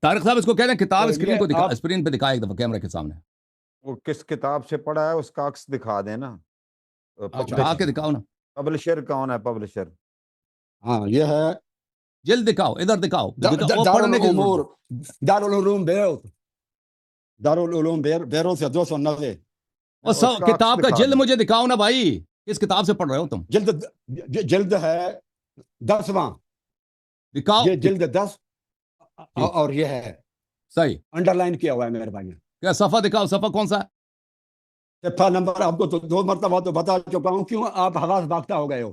طارق صاحب اس کو کہہ رہے ہیں کتاب تو اسکرین یہ کو دکھا، آپ اسکرین پہ دکھائے ایک دفعہ کیمرے کے سامنے، وہ کس کتاب سے پڑھا ہے اس کا عکس دکھا دیں نا۔ اٹھا کے دکھاؤ نا، پبلشر کون ہے؟ پبلشر ہاں یہ ہے جلد دکھاؤ، ادھر دکھاؤ، وہ پڑھنے کی دارالعلوم، ضرورت دارالعلوم بیروت، دارالعلوم بیروت سے 290۔ اور اس کا عکس کتاب کا دکھا جلد دیں۔ مجھے دکھاؤ نا بھائی، کس کتاب سے پڑھ رہے ہو تم؟ جلد ہے 10واں، دکھاؤ یہ جلد 10 اور یہ ہے صحیح، انڈر لائن کیا ہوا ہے میرے بھائی۔ کیا صفحہ دکھاؤ، صفحہ کون سا ہے؟ صفحہ نمبر آپ کو تو 2 مرتبہ تو بتا چکا ہوں، کیوں آپ حواس باختہ ہو گئے ہو؟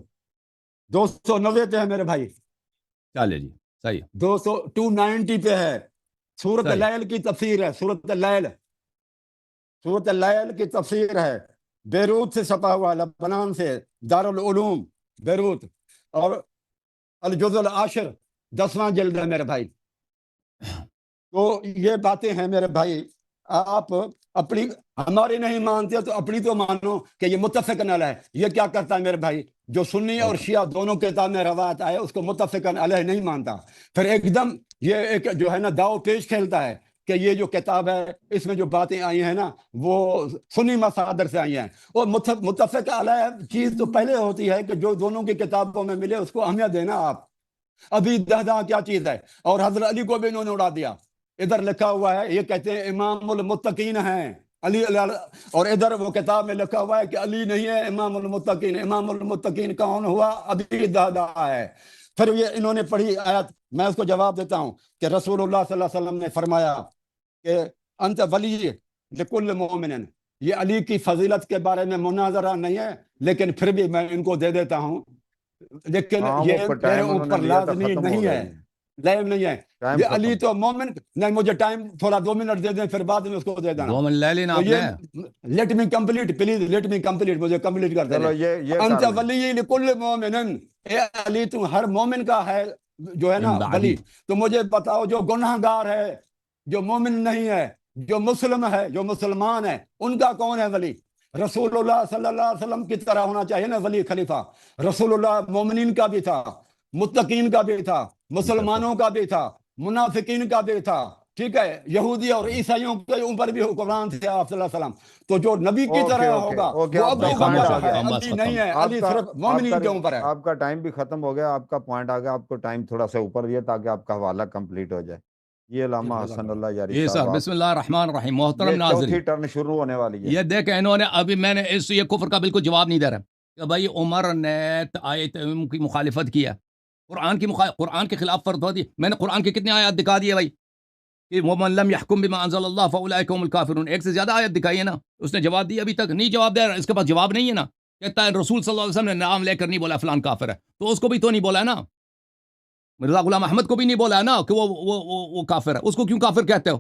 290 پہ ہے میرے بھائی، چلے جی صحیح، 290 پہ ہے۔ سورۃ صحیح۔ اللیل کی تفسیر ہے، سورۃ اللیل، سورۃ اللیل کی تفسیر ہے، بیروت سے چھپا ہوا، لبنان سے، دارالعلوم بیروت، اور الجزء العاشر 10واں جلد ہے میرے بھائی۔ تو یہ باتیں ہیں میرے بھائی، آپ اپنی ہماری نہیں مانتے تو اپنی تو مانو کہ یہ متفقن علیہ ہے۔ یہ کیا کرتا ہے میرے بھائی، جو سنی اور شیعہ دونوں کتاب میں روایت آئے اس کو متفقن علیہ نہیں مانتا، پھر ایک دم یہ ایک جو ہے نا داؤ پیش کھیلتا ہے کہ یہ جو کتاب ہے اس میں جو باتیں آئی ہیں نا وہ سنی مصادر سے آئی ہیں، اور متفق علیہ چیز تو پہلے ہوتی ہے کہ جو دونوں کی کتابوں میں ملے اس کو اہمیت دینا آپ۔ ابھی دہدا کیا چیز ہے، اور حضرت علی کو بھی انہوں نے اڑا دیا۔ ادھر لکھا ہوا ہے یہ کہتے ہیں امام المتقین ہیں علی، اور ادھر وہ کتاب میں لکھا ہوا ہے کہ علی نہیں ہے امام المتقین۔ امام المتقین کون ہوا؟ ابھی دہدا ہے۔ پھر یہ انہوں نے پڑھی آیت، میں اس کو جواب دیتا ہوں کہ رسول اللہ صلی اللہ علیہ وسلم نے فرمایا کہ انت ولی لکل مومن، یہ علی کی فضیلت کے بارے میں مناظرہ نہیں ہے، لیکن پھر بھی میں ان کو دے دیتا ہوں، لیکن ہاں وہ یہ میرے ٹائم انہوں نے اوپر لیا تھا، لازمی ختم ہو نہیں گیا ہے، جی، لازم نہیں ہے۔ ٹائم یہ علی ختم۔ تو مومن نہیں، مجھے ٹائم تھوڑا 2 منٹ دے دیں پھر بعد میں اس کو دے دینا۔ 2 منٹ لے لینا تو آپ یہ نے۔ Let me complete please, let me complete, مجھے کمپلیٹ کر چلو دینا۔ یہ انت کر لیں۔ ولی لکل مومن، اے علی تم ہر مومن کا ہے جو ہے نا من بعدی۔ ولی، تو مجھے بتاؤ جو گناہ گار ہے، جو مومن نہیں ہے، جو مسلم ہے، جو مسلمان ہے، ان کا کون ہے ولی؟ رسول اللہ صلی اللہ علیہ وسلم کی طرح ہونا چاہیے نا ولی خلیفہ۔ رسول اللہ مومنین کا بھی تھا، متقین کا بھی تھا، مسلمانوں کا بھی تھا، منافقین کا بھی تھا، ٹھیک ہے، یہودی اور عیسائیوں کے اوپر بھی حکمران تھے آپ صلی اللہ علیہ وسلم۔ تو جو نبی کی اوکے طرح اوکے ہوگا اوکے، وہ آپ ابو کا بھائی پوائنٹ بکر آ خاموش ہے، ہو، گیا، بس علی ختم۔ نہیں ہے، آپ علی کا صرف مومنین کے اوپر ہے۔ آپ کا ٹائم بھی ختم ہو گیا، آپ کا پوائنٹ آ گیا، آپ کو ٹائم تھوڑا سا اوپر دیا تاکہ آپ کا حوالہ کمپلیٹ ہو جائے۔ یہ علامہ حسن اللہ یاری جی صاحب، سر، آپ بسم اللہ الرحمن الرحیم۔ محترم یہ چوتھی ناظرین، ٹرن شروع ہونے والی ہے۔ یہ دیکھیں انہوں نے ابھی میں نے یہ کفر کا بالکل جواب نہیں دے رہا کہ بھائی عمر نے آیت کی مخالفت کیا، قرآن کے خلاف فتویٰ دی۔ میں نے قرآن کے کتنے آیات دکھا دیے بھائی کہ وَمَن لَمْ يَحْكُمْ بِمَا أَنزَلَ اللَّهُ فَأُولَٰئِكَ هُمُ الْكَافِرُونَ، ایک سے زیادہ آیت دکھائی ہے نا، اس نے جواب دیا، ابھی تک نہیں جواب دے رہا، اس کے پاس جواب نہیں ہے نا۔ کہتا ہے رسول صلی اللہ علیہ وسلم نے نام لے کر نہیں بولا فلان کافر ہے، تو اس کو بھی تو نہیں بولا ہے نا، مرزا غلام احمد کو بھی نہیں بولا ہے نا کہ وہ کافر ہے، اس کو کیوں کافر کہتے ہو؟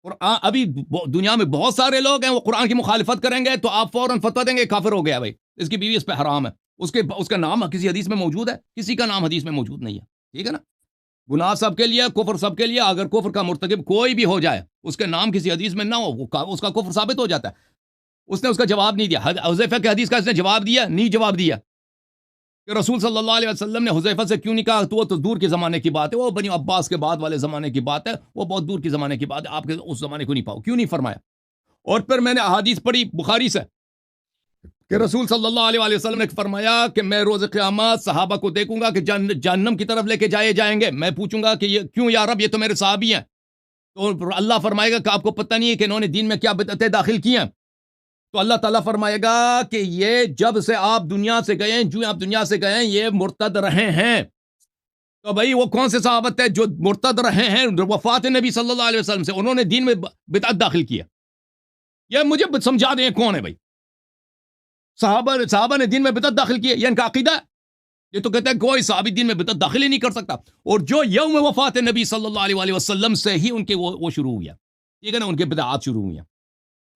قرآن ابھی دنیا میں بہت سارے لوگ ہیں وہ قرآن کی مخالفت کریں گے تو آپ فوراً فتویٰ دیں گے کافر ہو گیا بھائی، اس کی بیوی اس پہ حرام ہے، اس کا نام کسی حدیث میں موجود ہے؟ کسی کا نام حدیث میں موجود نہیں ہے، ٹھیک ہے نا۔ گناہ سب کے لیے، کفر سب کے لیے، اگر کفر کا مرتکب کوئی بھی ہو جائے اس کے نام کسی حدیث میں نہ ہو، اس کا کفر ثابت ہو جاتا ہے۔ اس نے اس کا جواب نہیں دیا، حذیفہ کے حدیث کا اس نے جواب دیا نہیں، جواب دیا کہ رسول صلی اللہ علیہ وسلم نے حذیفہ سے کیوں نہیں کہا، تو وہ تو دور کے زمانے کی بات ہے، وہ بنی عباس کے بعد والے زمانے کی بات ہے، وہ بہت دور کے زمانے کی بات ہے، آپ کے اس زمانے کو نہیں پاؤ، کیوں نہیں فرمایا؟ اور پھر میں نے احادیث پڑھی بخاری سے کہ رسول صلی اللہ علیہ وسلم نے فرمایا کہ میں روز قیامت صحابہ کو دیکھوں گا کہ جہنم کی طرف لے کے جائیں گے، میں پوچھوں گا کہ یہ کیوں یا رب، یہ تو میرے صحابی ہیں، تو اللہ فرمائے گا کہ آپ کو پتہ نہیں ہے کہ انہوں نے دین میں کیا بدعتیں داخل کی ہیں، تو اللہ تعالیٰ فرمائے گا کہ یہ جب سے آپ دنیا سے گئے ہیں، جو آپ دنیا سے گئے ہیں، یہ مرتد رہے ہیں۔ تو بھائی وہ کون سے صحابت ہے جو مرتد رہے ہیں وفات نبی صلی اللہ علیہ وسلم سے، انہوں نے دین میں بدعت داخل کیا؟ یہ مجھے سمجھا دیں کون ہے بھائی؟ صحابہ نے دین میں بدعت داخل کی ہے، یہ ان کا عقیدہ ہے؟ یہ تو کہتے ہیں کوئی صحابی دین میں بدعت داخل ہی نہیں کر سکتا، اور جو یوم وفات نبی صلی اللہ علیہ وسلم سے ہی ان کے وہ شروع ہوئی ہے، ٹھیک ہے نا، ان کے بدعات شروع ہوئی ہیں۔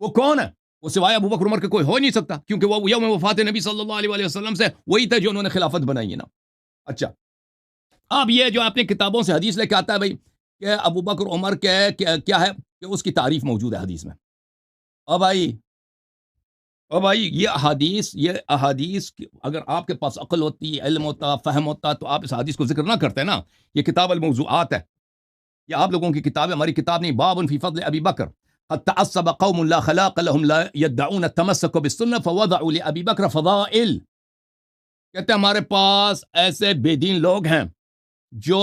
وہ کون ہے؟ وہ سوائے ابو بکر عمر کے کوئی ہو نہیں سکتا، کیونکہ وہ یوم وفات نبی صلی اللہ علیہ وسلم سے وہی تھے جو انہوں نے خلافت بنائی ہے نا۔ اچھا، اب یہ جو اپنی کتابوں سے حدیث لے کے آتا ہے بھائی کہ ابو بکر عمر کے کیا ہے کہ اس کی تعریف موجود ہے حدیث میں۔ اور بھائی یہ احادیث اگر آپ کے پاس عقل ہوتی، علم ہوتا، فہم ہوتا، تو آپ اس حدیث کو ذکر نہ کرتے نا۔ یہ کتاب الموضوعات ہے، یہ آپ لوگوں کی کتاب ہے، ہماری کتاب نہیں۔ باب فی فضل ابی بکر، قد تعصب قوم لا خلاق لهم لا يدعون التمسك بالسنة فوضعوا لأبی بکر فضائل۔ کہتے ہیں ہمارے پاس ایسے بے دین لوگ ہیں جو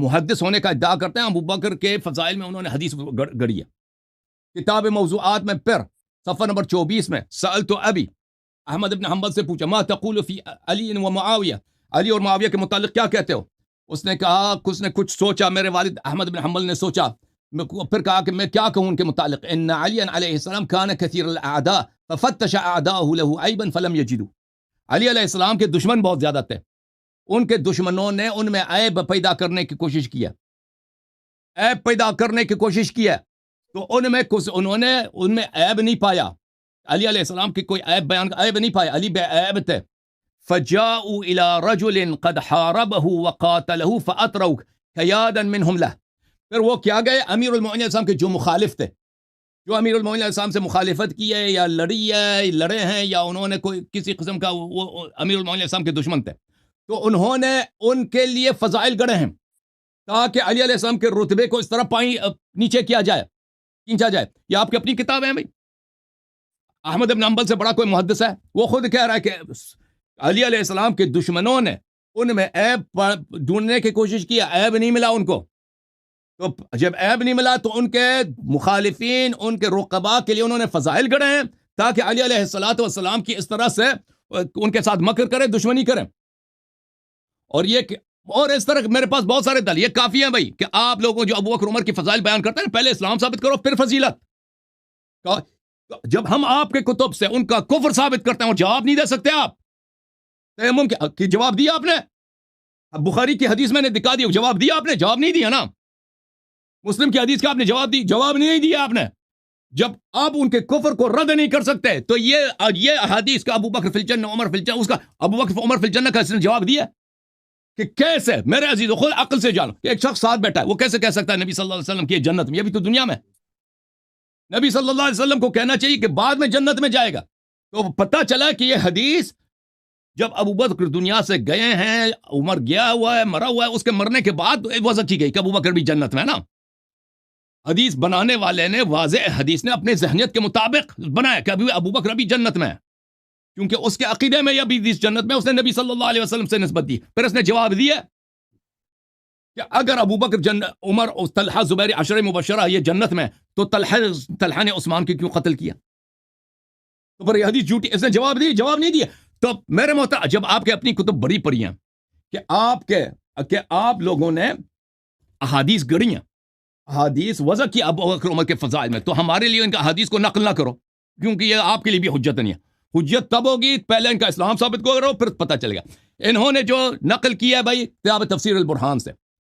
محدث ہونے کا ادعا کرتے ہیں، ابو بکر کے فضائل میں انہوں نے حدیث گڑی ہے۔ کتاب موضوعات میں پھر صفحہ نمبر 24 میں سألت ابی، احمد ابن حنبل سے پوچھا، ما تقول فی علی و معاویہ، علی اور معاویہ کے متعلق کیا کہتے ہو؟ اس نے کہا، کچھ سوچا، میرے والد احمد بن حنبل نے سوچا، پھر کہا کہ میں کیا کہوں ان کے متعلق، ان علی علیہ السلام کان کثیر الاعداء ففتش اعداءه له عیبا فلم یجدوا، علی علیہ السلام کے دشمن بہت زیادہ تھے، ان کے دشمنوں نے ان میں عیب پیدا کرنے کی کوشش کی ہے، عیب پیدا کرنے کی کوشش کی ہے، تو انہوں نے ان میں عیب نہیں پایا، علی علیہ السلام کی کوئی عیب نہیں پایا، علی بے عیب تھے۔ فجاءوا الى رجل قد حاربه وقاتله فاطروا قيادا منهم له، پھر وہ کیا گئے امیر المؤمنین علیہ السلام کے جو مخالف تھے، جو امیر المؤمنین علیہ السلام سے مخالفت کی ہے یا لڑے ہیں یا انہوں نے کوئی کسی قسم کا، وہ امیر المؤمنین علیہ السلام کے دشمن تھے، تو انہوں نے ان کے لیے فضائل گڑے ہیں تاکہ علی علیہ السلام کے رتبے کو اس طرح نیچے کیا جائے، کھینچا جائے. یہ آپ کی اپنی کتاب ہے بھائی. احمد بن حنبل سے بڑا کوئی محدث ہے، وہ خود کہہ رہا ہے کہ علی علیہ السلام کے دشمنوں نے ان میں عیب ڈھونڈنے کی کوشش کی، عیب نہیں ملا ان کو. تو جب عیب نہیں ملا تو ان کے مخالفین، ان کے رقبا کے لیے انہوں نے فضائل گڑھے ہیں تاکہ علی علیہ السلام کی اس طرح سے ان کے ساتھ مکر کرے، دشمنی کرے. اور اس طرح میرے پاس بہت سارے دل، یہ کافی ہیں بھائی کہ آپ لوگوں جو ابو بکر عمر کی فضائل بیان کرتے ہیں، پہلے اسلام ثابت کرو پھر فضیلت. جب ہم آپ کے کتب سے ان کا کفر ثابت کرتے ہیں اور جواب نہیں دے سکتے آپ، تیمم کی جواب دیا آپ نے؟ بخاری کی حدیث میں نے دکھا دی، جواب دیا آپ نے؟ جواب نہیں دیا نا. مسلم کی حدیث کا آپ نے جواب نہیں دیا آپ نے. جب آپ ان کے کفر کو رد نہیں کر سکتے تو یہ احادیث کا ابو بکر فی الجنہ عمر فی الجنہ، اس کا ابو بکر عمر فی الجنہ کا اس نے جواب دیا کہ کیسے؟ میرے عزیزو خود عقل سے جانو کہ ایک شخص ساتھ بیٹھا ہے، وہ کیسے کہہ سکتا ہے نبی صلی اللہ علیہ وسلم کی جنت میں؟ یہ بھی تو دنیا میں. نبی صلی اللہ علیہ وسلم کو کہنا چاہیے کہ بعد میں جنت میں جائے گا. تو پتہ چلا کہ یہ حدیث جب ابو بکر دنیا سے گئے ہیں، عمر گیا ہوا ہے، مرا ہوا ہے، اس کے مرنے کے بعد وضع کی گئی کہ ابو بکر بھی جنت میں ہے نا. حدیث بنانے والے نے واضح حدیث نے اپنے ذہنیت کے مطابق بنایا کہ ابھی ابو بکر ابھی جنت میں ہے، کیونکہ اس کے عقیدے میں یہ ابھی جنت میں، اس نے نبی صلی اللہ علیہ وسلم سے نسبت دی. پھر اس نے جواب دیا کہ اگر ابو بکر عمر اور طلحہ زبیر عشرہ مبشرہ یہ جنت میں، تو طلحہ نے عثمان کی کیوں قتل کیا؟ تو پر یہ حدیث جھوٹی. اس نے جواب نہیں دیا. تو میرے محترم، جب آپ کے اپنی کتب بڑی پڑھی ہیں کہ آپ لوگوں نے احادیث گڑھی ہیں، احادیث وضع کی ابو بکر عمر کے فضائل میں، تو ہمارے لیے ان کا احادیث کو نقل نہ کرو، کیونکہ یہ آپ کے لیے بھی حجت نہیں ہے. حجت تب ہوگی پہلے ان کا اسلام ثابت کرو، پھر پتہ چلے گا. انہوں نے جو نقل کیا ہے بھائی کتاب تفسیر البرہان سے،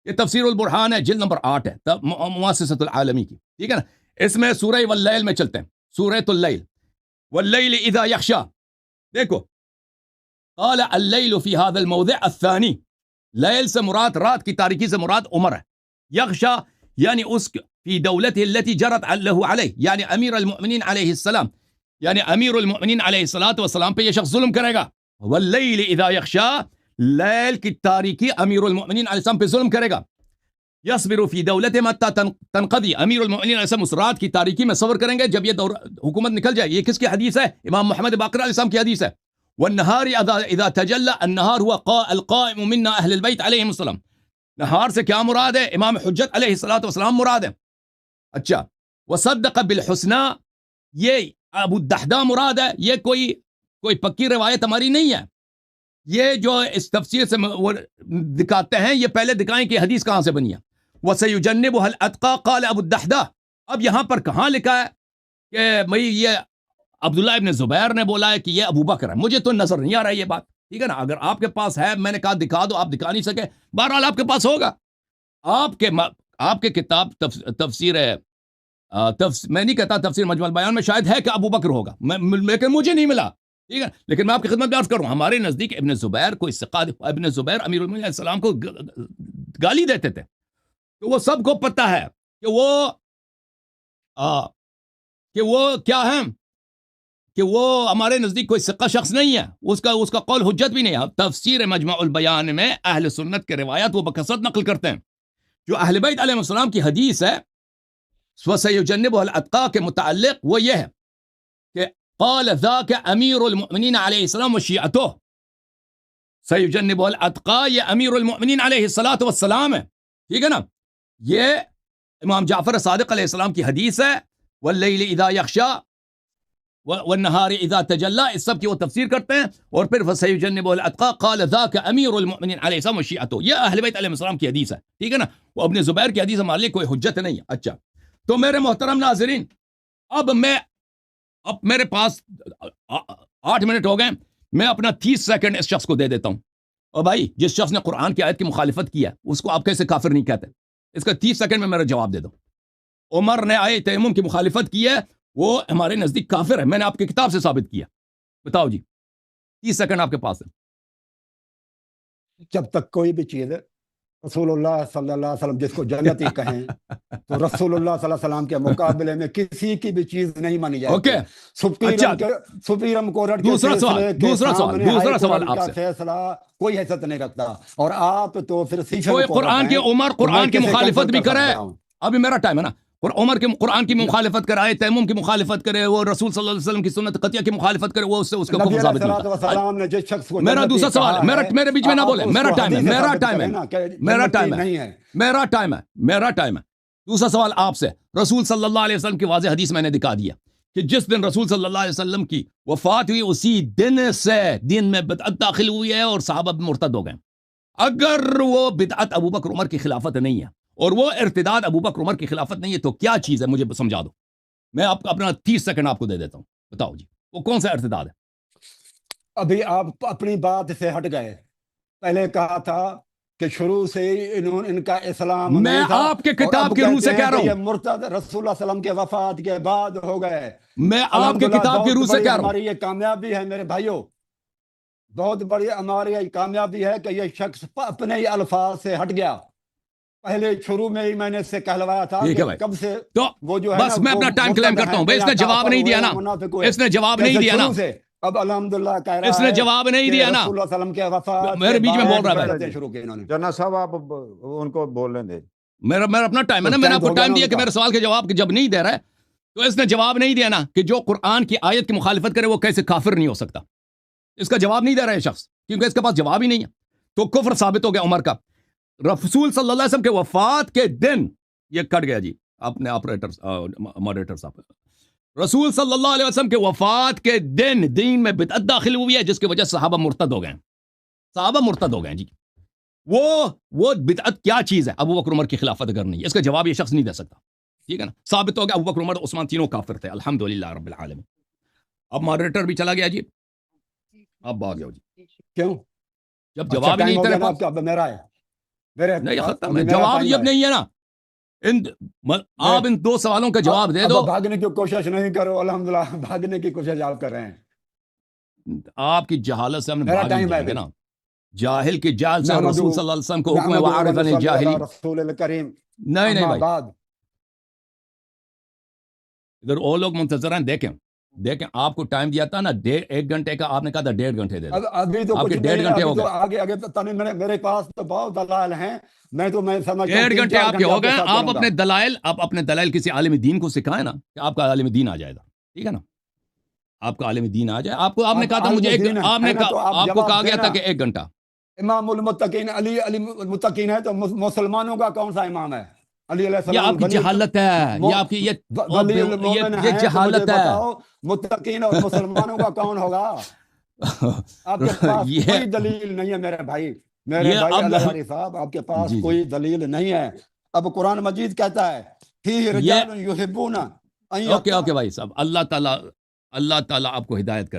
یہ تفسیر البرہان ہے، جلد نمبر 8 ہے، مؤسسۃ العالمی کی، ٹھیک ہے نا. اس میں سورہ واللیل میں چلتے ہیں، سورۃ اللیل، واللیل اذا یغشا. دیکھو، قال اللیل فی هذا الموضع الثانی، لیل سے مراد، رات کی تاریکی سے مراد عمر ہے. یغشا یعنی اس فی دولته التي جرت له علیہ، یعنی امیر المؤمنین علیہ السلام، یعنی امیر المؤمنین علیہ السلام پہ یہ شخص ظلم کرے گا. واللیل اذا یغشا، لیل کی تاریکی امیر المؤمنین علیہ السلام پہ ظلم کرے گا. یصبر فی دولته متى تنقضی، امیر المؤمنین علیہ السلام اس رات کی تاریکی میں صبر کریں گے جب یہ حکومت نکل جائے. یہ کس کی حدیث ہے؟ امام محمد باقر علیہ السلام کی حدیث ہے. والنهار اذا تجلى، النهار هو القائم منا اہل البیت علیہم السلام. نہار سے کیا مراد ہے؟ امام حجت علیہ السلام مراد ہے. اچھا، وصدق بالحسنى، یہ ابو الدحداء مراد ہے. یہ کوئی پکی روایت ہماری نہیں ہے، یہ جو اس تفسیر سے دکھاتے ہیں، یہ پہلے دکھائیں کہ حدیث کہاں سے بنی ہے. وسيجنبها الاتقى قال ابو الدحداء. اب یہاں پر کہاں لکھا ہے کہ بھئی یہ عبداللہ ابن زبیر نے بولا ہے کہ یہ ابو بکر ہے؟ مجھے تو نظر نہیں آ رہا ہے یہ بات، ٹھیک ہے نا. اگر آپ کے پاس ہے، میں نے کہا دکھا دو، آپ دکھا نہیں سکے، بہرحال آپ کے پاس ہوگا. آپ کے کتاب تفسیر میں نہیں کہتا تفسیر مجمع البیان میں شاید ہے کہ ابو بکر ہوگا، لیکن مجھے نہیں ملا، ٹھیک ہے. لیکن میں آپ کی خدمت میں عرض کروں، ہمارے نزدیک ابن زبیر کو ابن زبیر امیر المؤمنین علیہ السلام کو گالی دیتے تھے. تو وہ سب کو پتہ ہے کہ وہ کیا ہے، کہ وہ ہمارے نزدیک کوئی ثقہ شخص نہیں ہے، اس کا قول حجت بھی نہیں ہے. تفسیر مجمع البیان میں اہل سنت کے روایات وہ بکثرت نقل کرتے ہیں. جو اہل بیت علیہ السلام کی حدیث ہے وَسَيُجَنِّبُهَا الْأَتْقَى کے متعلق، وہ یہ ہے کہ قال ذاك امیر المؤمنین علیہ السلام وشیعته. سيجنبها الاتقى یہ امیر المؤمنین علیہ السلام ہے، ٹھیک ہے نا. یہ امام جعفر صادق علیہ السلام کی حدیث ہے، واللیل اذا یغشا والنہار اذا تجلی، اس سب کی وہ تفسیر کرتے ہیں. اور پھر فسيجنبها الاتقى قال ذاك امیر المؤمنین علیہ السلام وشیعته، یہ اہل بیت علیہ السلام کی حدیث ہے، ٹھیک ہے نا. وہ ابن زبیر کی حدیث ہمارے لیے کوئی حجت نہیں ہے. اچھا، تو میرے محترم ناظرین، اب میرے پاس 8 منٹ ہو گئے، میں اپنا 30 سیکنڈ اس شخص کو دے دیتا ہوں. اور بھائی، جس شخص نے قرآن کی آیت کی مخالفت کی ہے، اس کو آپ کیسے کافر نہیں کہتے؟ اس کا 30 سیکنڈ میں میرا جواب دے دو. عمر نے آیت تیمم کی مخالفت کی ہے، وہ ہمارے نزدیک کافر ہے، میں نے آپ کی کتاب سے ثابت کیا. بتاؤ جی، 30 سیکنڈ آپ کے پاس ہے. جب تک کوئی بھی چیز رسول اللہ صلی اللہ علیہ وسلم جس کو جنتی کہیں تو رسول اللہ صلی اللہ علیہ وسلم کے مقابلے میں کسی کی بھی چیز نہیں مانی جائے. اوکے سپریم کورٹ دوسرا سوال آپ سے فیصلہ کوئی حیثیت نہیں رکھتا, اور آپ تو پھر کوئی قرآن کی عمر قرآن کی مخالفت بھی کرے. ابھی میرا ٹائم ہے نا. عمر کے قرآن کی مخالفت کرائے, تیمم کی مخالفت کرے, وہ رسول صلی اللہ علیہ وسلم کی سنت قطعیہ کی مخالفت کرے, وہ اس کو کفر ثابت نہیں ہوتا. میرا دوسرا سوال, میرے بیچ میں نہ بولے, میرا ٹائم ہے. دوسرا سوال آپ سے, رسول صلی اللہ علیہ وسلم کی واضح حدیث میں نے دکھا دیا کہ جس دن رسول صلی اللہ علیہ وسلم کی وفات ہوئی اسی دن سے دین میں بدعت داخل ہوئی ہے اور صحابہ مرتد ہو گئے. اگر وہ بدعت ابو بکر عمر کی خلافت نہیں ہے اور وہ ارتداد ابو بکر عمر کی خلافت نہیں ہے تو کیا چیز ہے؟ مجھے سمجھا دو. میں آپ کو اپنا 30 سیکنڈ آپ کو دے دیتا ہوں, بتاؤ جی وہ کون سا ارتداد ہے؟ ابھی آپ اپنی بات سے ہٹ گئے. پہلے کہا تھا کہ شروع سے ان کا اسلام میں آپ کے کتاب کی روح سے کہہ رہا ہوں, یہ مرتد رسول اللہ صلی اللہ علیہ وسلم کے وفات کے بعد ہو گئے. میں آپ کے کتاب کی روح سے کہہ رہا ہوں. ہماری یہ کامیابی ہے میرے بھائیوں, بہت بڑی ہماری یہ کامیابی ہے کہ یہ شخص اپنے ہی الفاظ سے ہٹ گیا. پہلے شروع میں ہی میں نے اس سے کہلوایا تھا کہ کب سے تو وہ جو ہے بس میں اپنا ٹائم کلیم کرتا ہوں. اس نے جواب نہیں دیا نا, اس نے جواب نہیں دیا نا, اب الحمدللہ کہہ رہا ہے اس نے جواب نہیں دیا نا. رسول اللہ صلی اللہ علیہ وسلم کے وفات میرے بیچ میں بول رہا ہے شروع کی انہوں نے. جناب صاحب آپ ان کو بولنے دیں. میرا اپنا ٹائم ہے نا, میں نے آپ کو ٹائم دیا کہ میرے سوال کے جواب جب نہیں دے رہا ہے تو اس نے جواب نہیں دیا نا کہ جو قرآن کی آیت کی مخالفت کرے وہ کیسے کافر نہیں ہو سکتا. اس کا جواب نہیں دے رہا ہے شخص, کیونکہ اس کے پاس جواب ہی نہیں ہے. تو کفر ثابت ہو گیا عمر کا. رسول صلی اللہ علیہ وسلم کے وفات کے دن, یہ کٹ گیا جی اپنے ماڈریٹر صاحب, رسول صلی اللہ علیہ وسلم کے وفات کے دن دین میں بدعت داخل ہوئی ہے جس کی وجہ سے صحابہ مرتد ہو گئے جی. وہ بدعت کیا چیز ہے؟ ابو بکر عمر کی خلافت اگر نہیں, اس کا جواب یہ شخص نہیں دے سکتا. ٹھیک ہے نا, ثابت ہو گیا ابو بکر عمر عثمان تینوں کافر تھے, الحمدللہ رب العالمین. اب ماڈریٹر بھی چلا گیا جی, اب آ گیا جی. کیوں جب جواب ہی نہیں تھا میرا ہے نہیں ختم ہے, جواب جب نہیں ہے نا, آپ ان دو سوالوں کا جواب دے دو. بھاگنے کی کوشش نہیں کرو, الحمدللہ بھاگنے کی کوشش آپ کر رہے ہیں. آپ کی جہالت سے ہم نے بھاگ نا, جاہل کی جہل سے رسول صلی اللہ علیہ وسلم کو حکم ہے وعارض عن الجاہلین. رسول الکریم نہیں بھائی, ادھر وہ لوگ منتظر ہیں. دیکھیں آپ کو ٹائم دیا تھا نا 1 گھنٹے کا, آپ نے کہا تھا 1.5 گھنٹے دے دو. ابھی تو آپ کے 1.5 گھنٹے ہو گئے. آگے میرے پاس تو بہت دلائل ہیں, میں سمجھتا ہوں 1.5 گھنٹے آپ کے ہو گئے. آپ اپنے دلائل کسی عالم دین کو سکھائیں نا کہ آپ کا عالم دین آ جائے گا. ٹھیک ہے نا, آپ کا عالم دین آ جائے. آپ نے کہا تھا مجھے آپ کو کہا گیا تھا کہ 1 گھنٹہ. امام المتقین علی المتقین ہے تو مسلمانوں کا کون سا امام ہے؟ علی علیہ السلام. یہ آپ کی جہالت ہے, یہ آپ کی یہ جہالت ہے. متقین اور مسلمانوں کا کون ہوگا؟ آپ کے پاس کوئی دلیل نہیں ہے میرے بھائی, اللہ صاحب آپ کے پاس کوئی دلیل نہیں ہے. اب قرآن مجید کہتا ہے فیہ رجال یحبون. اوکے بھائی صاحب, اللہ تعالیٰ آپ کو ہدایت کر.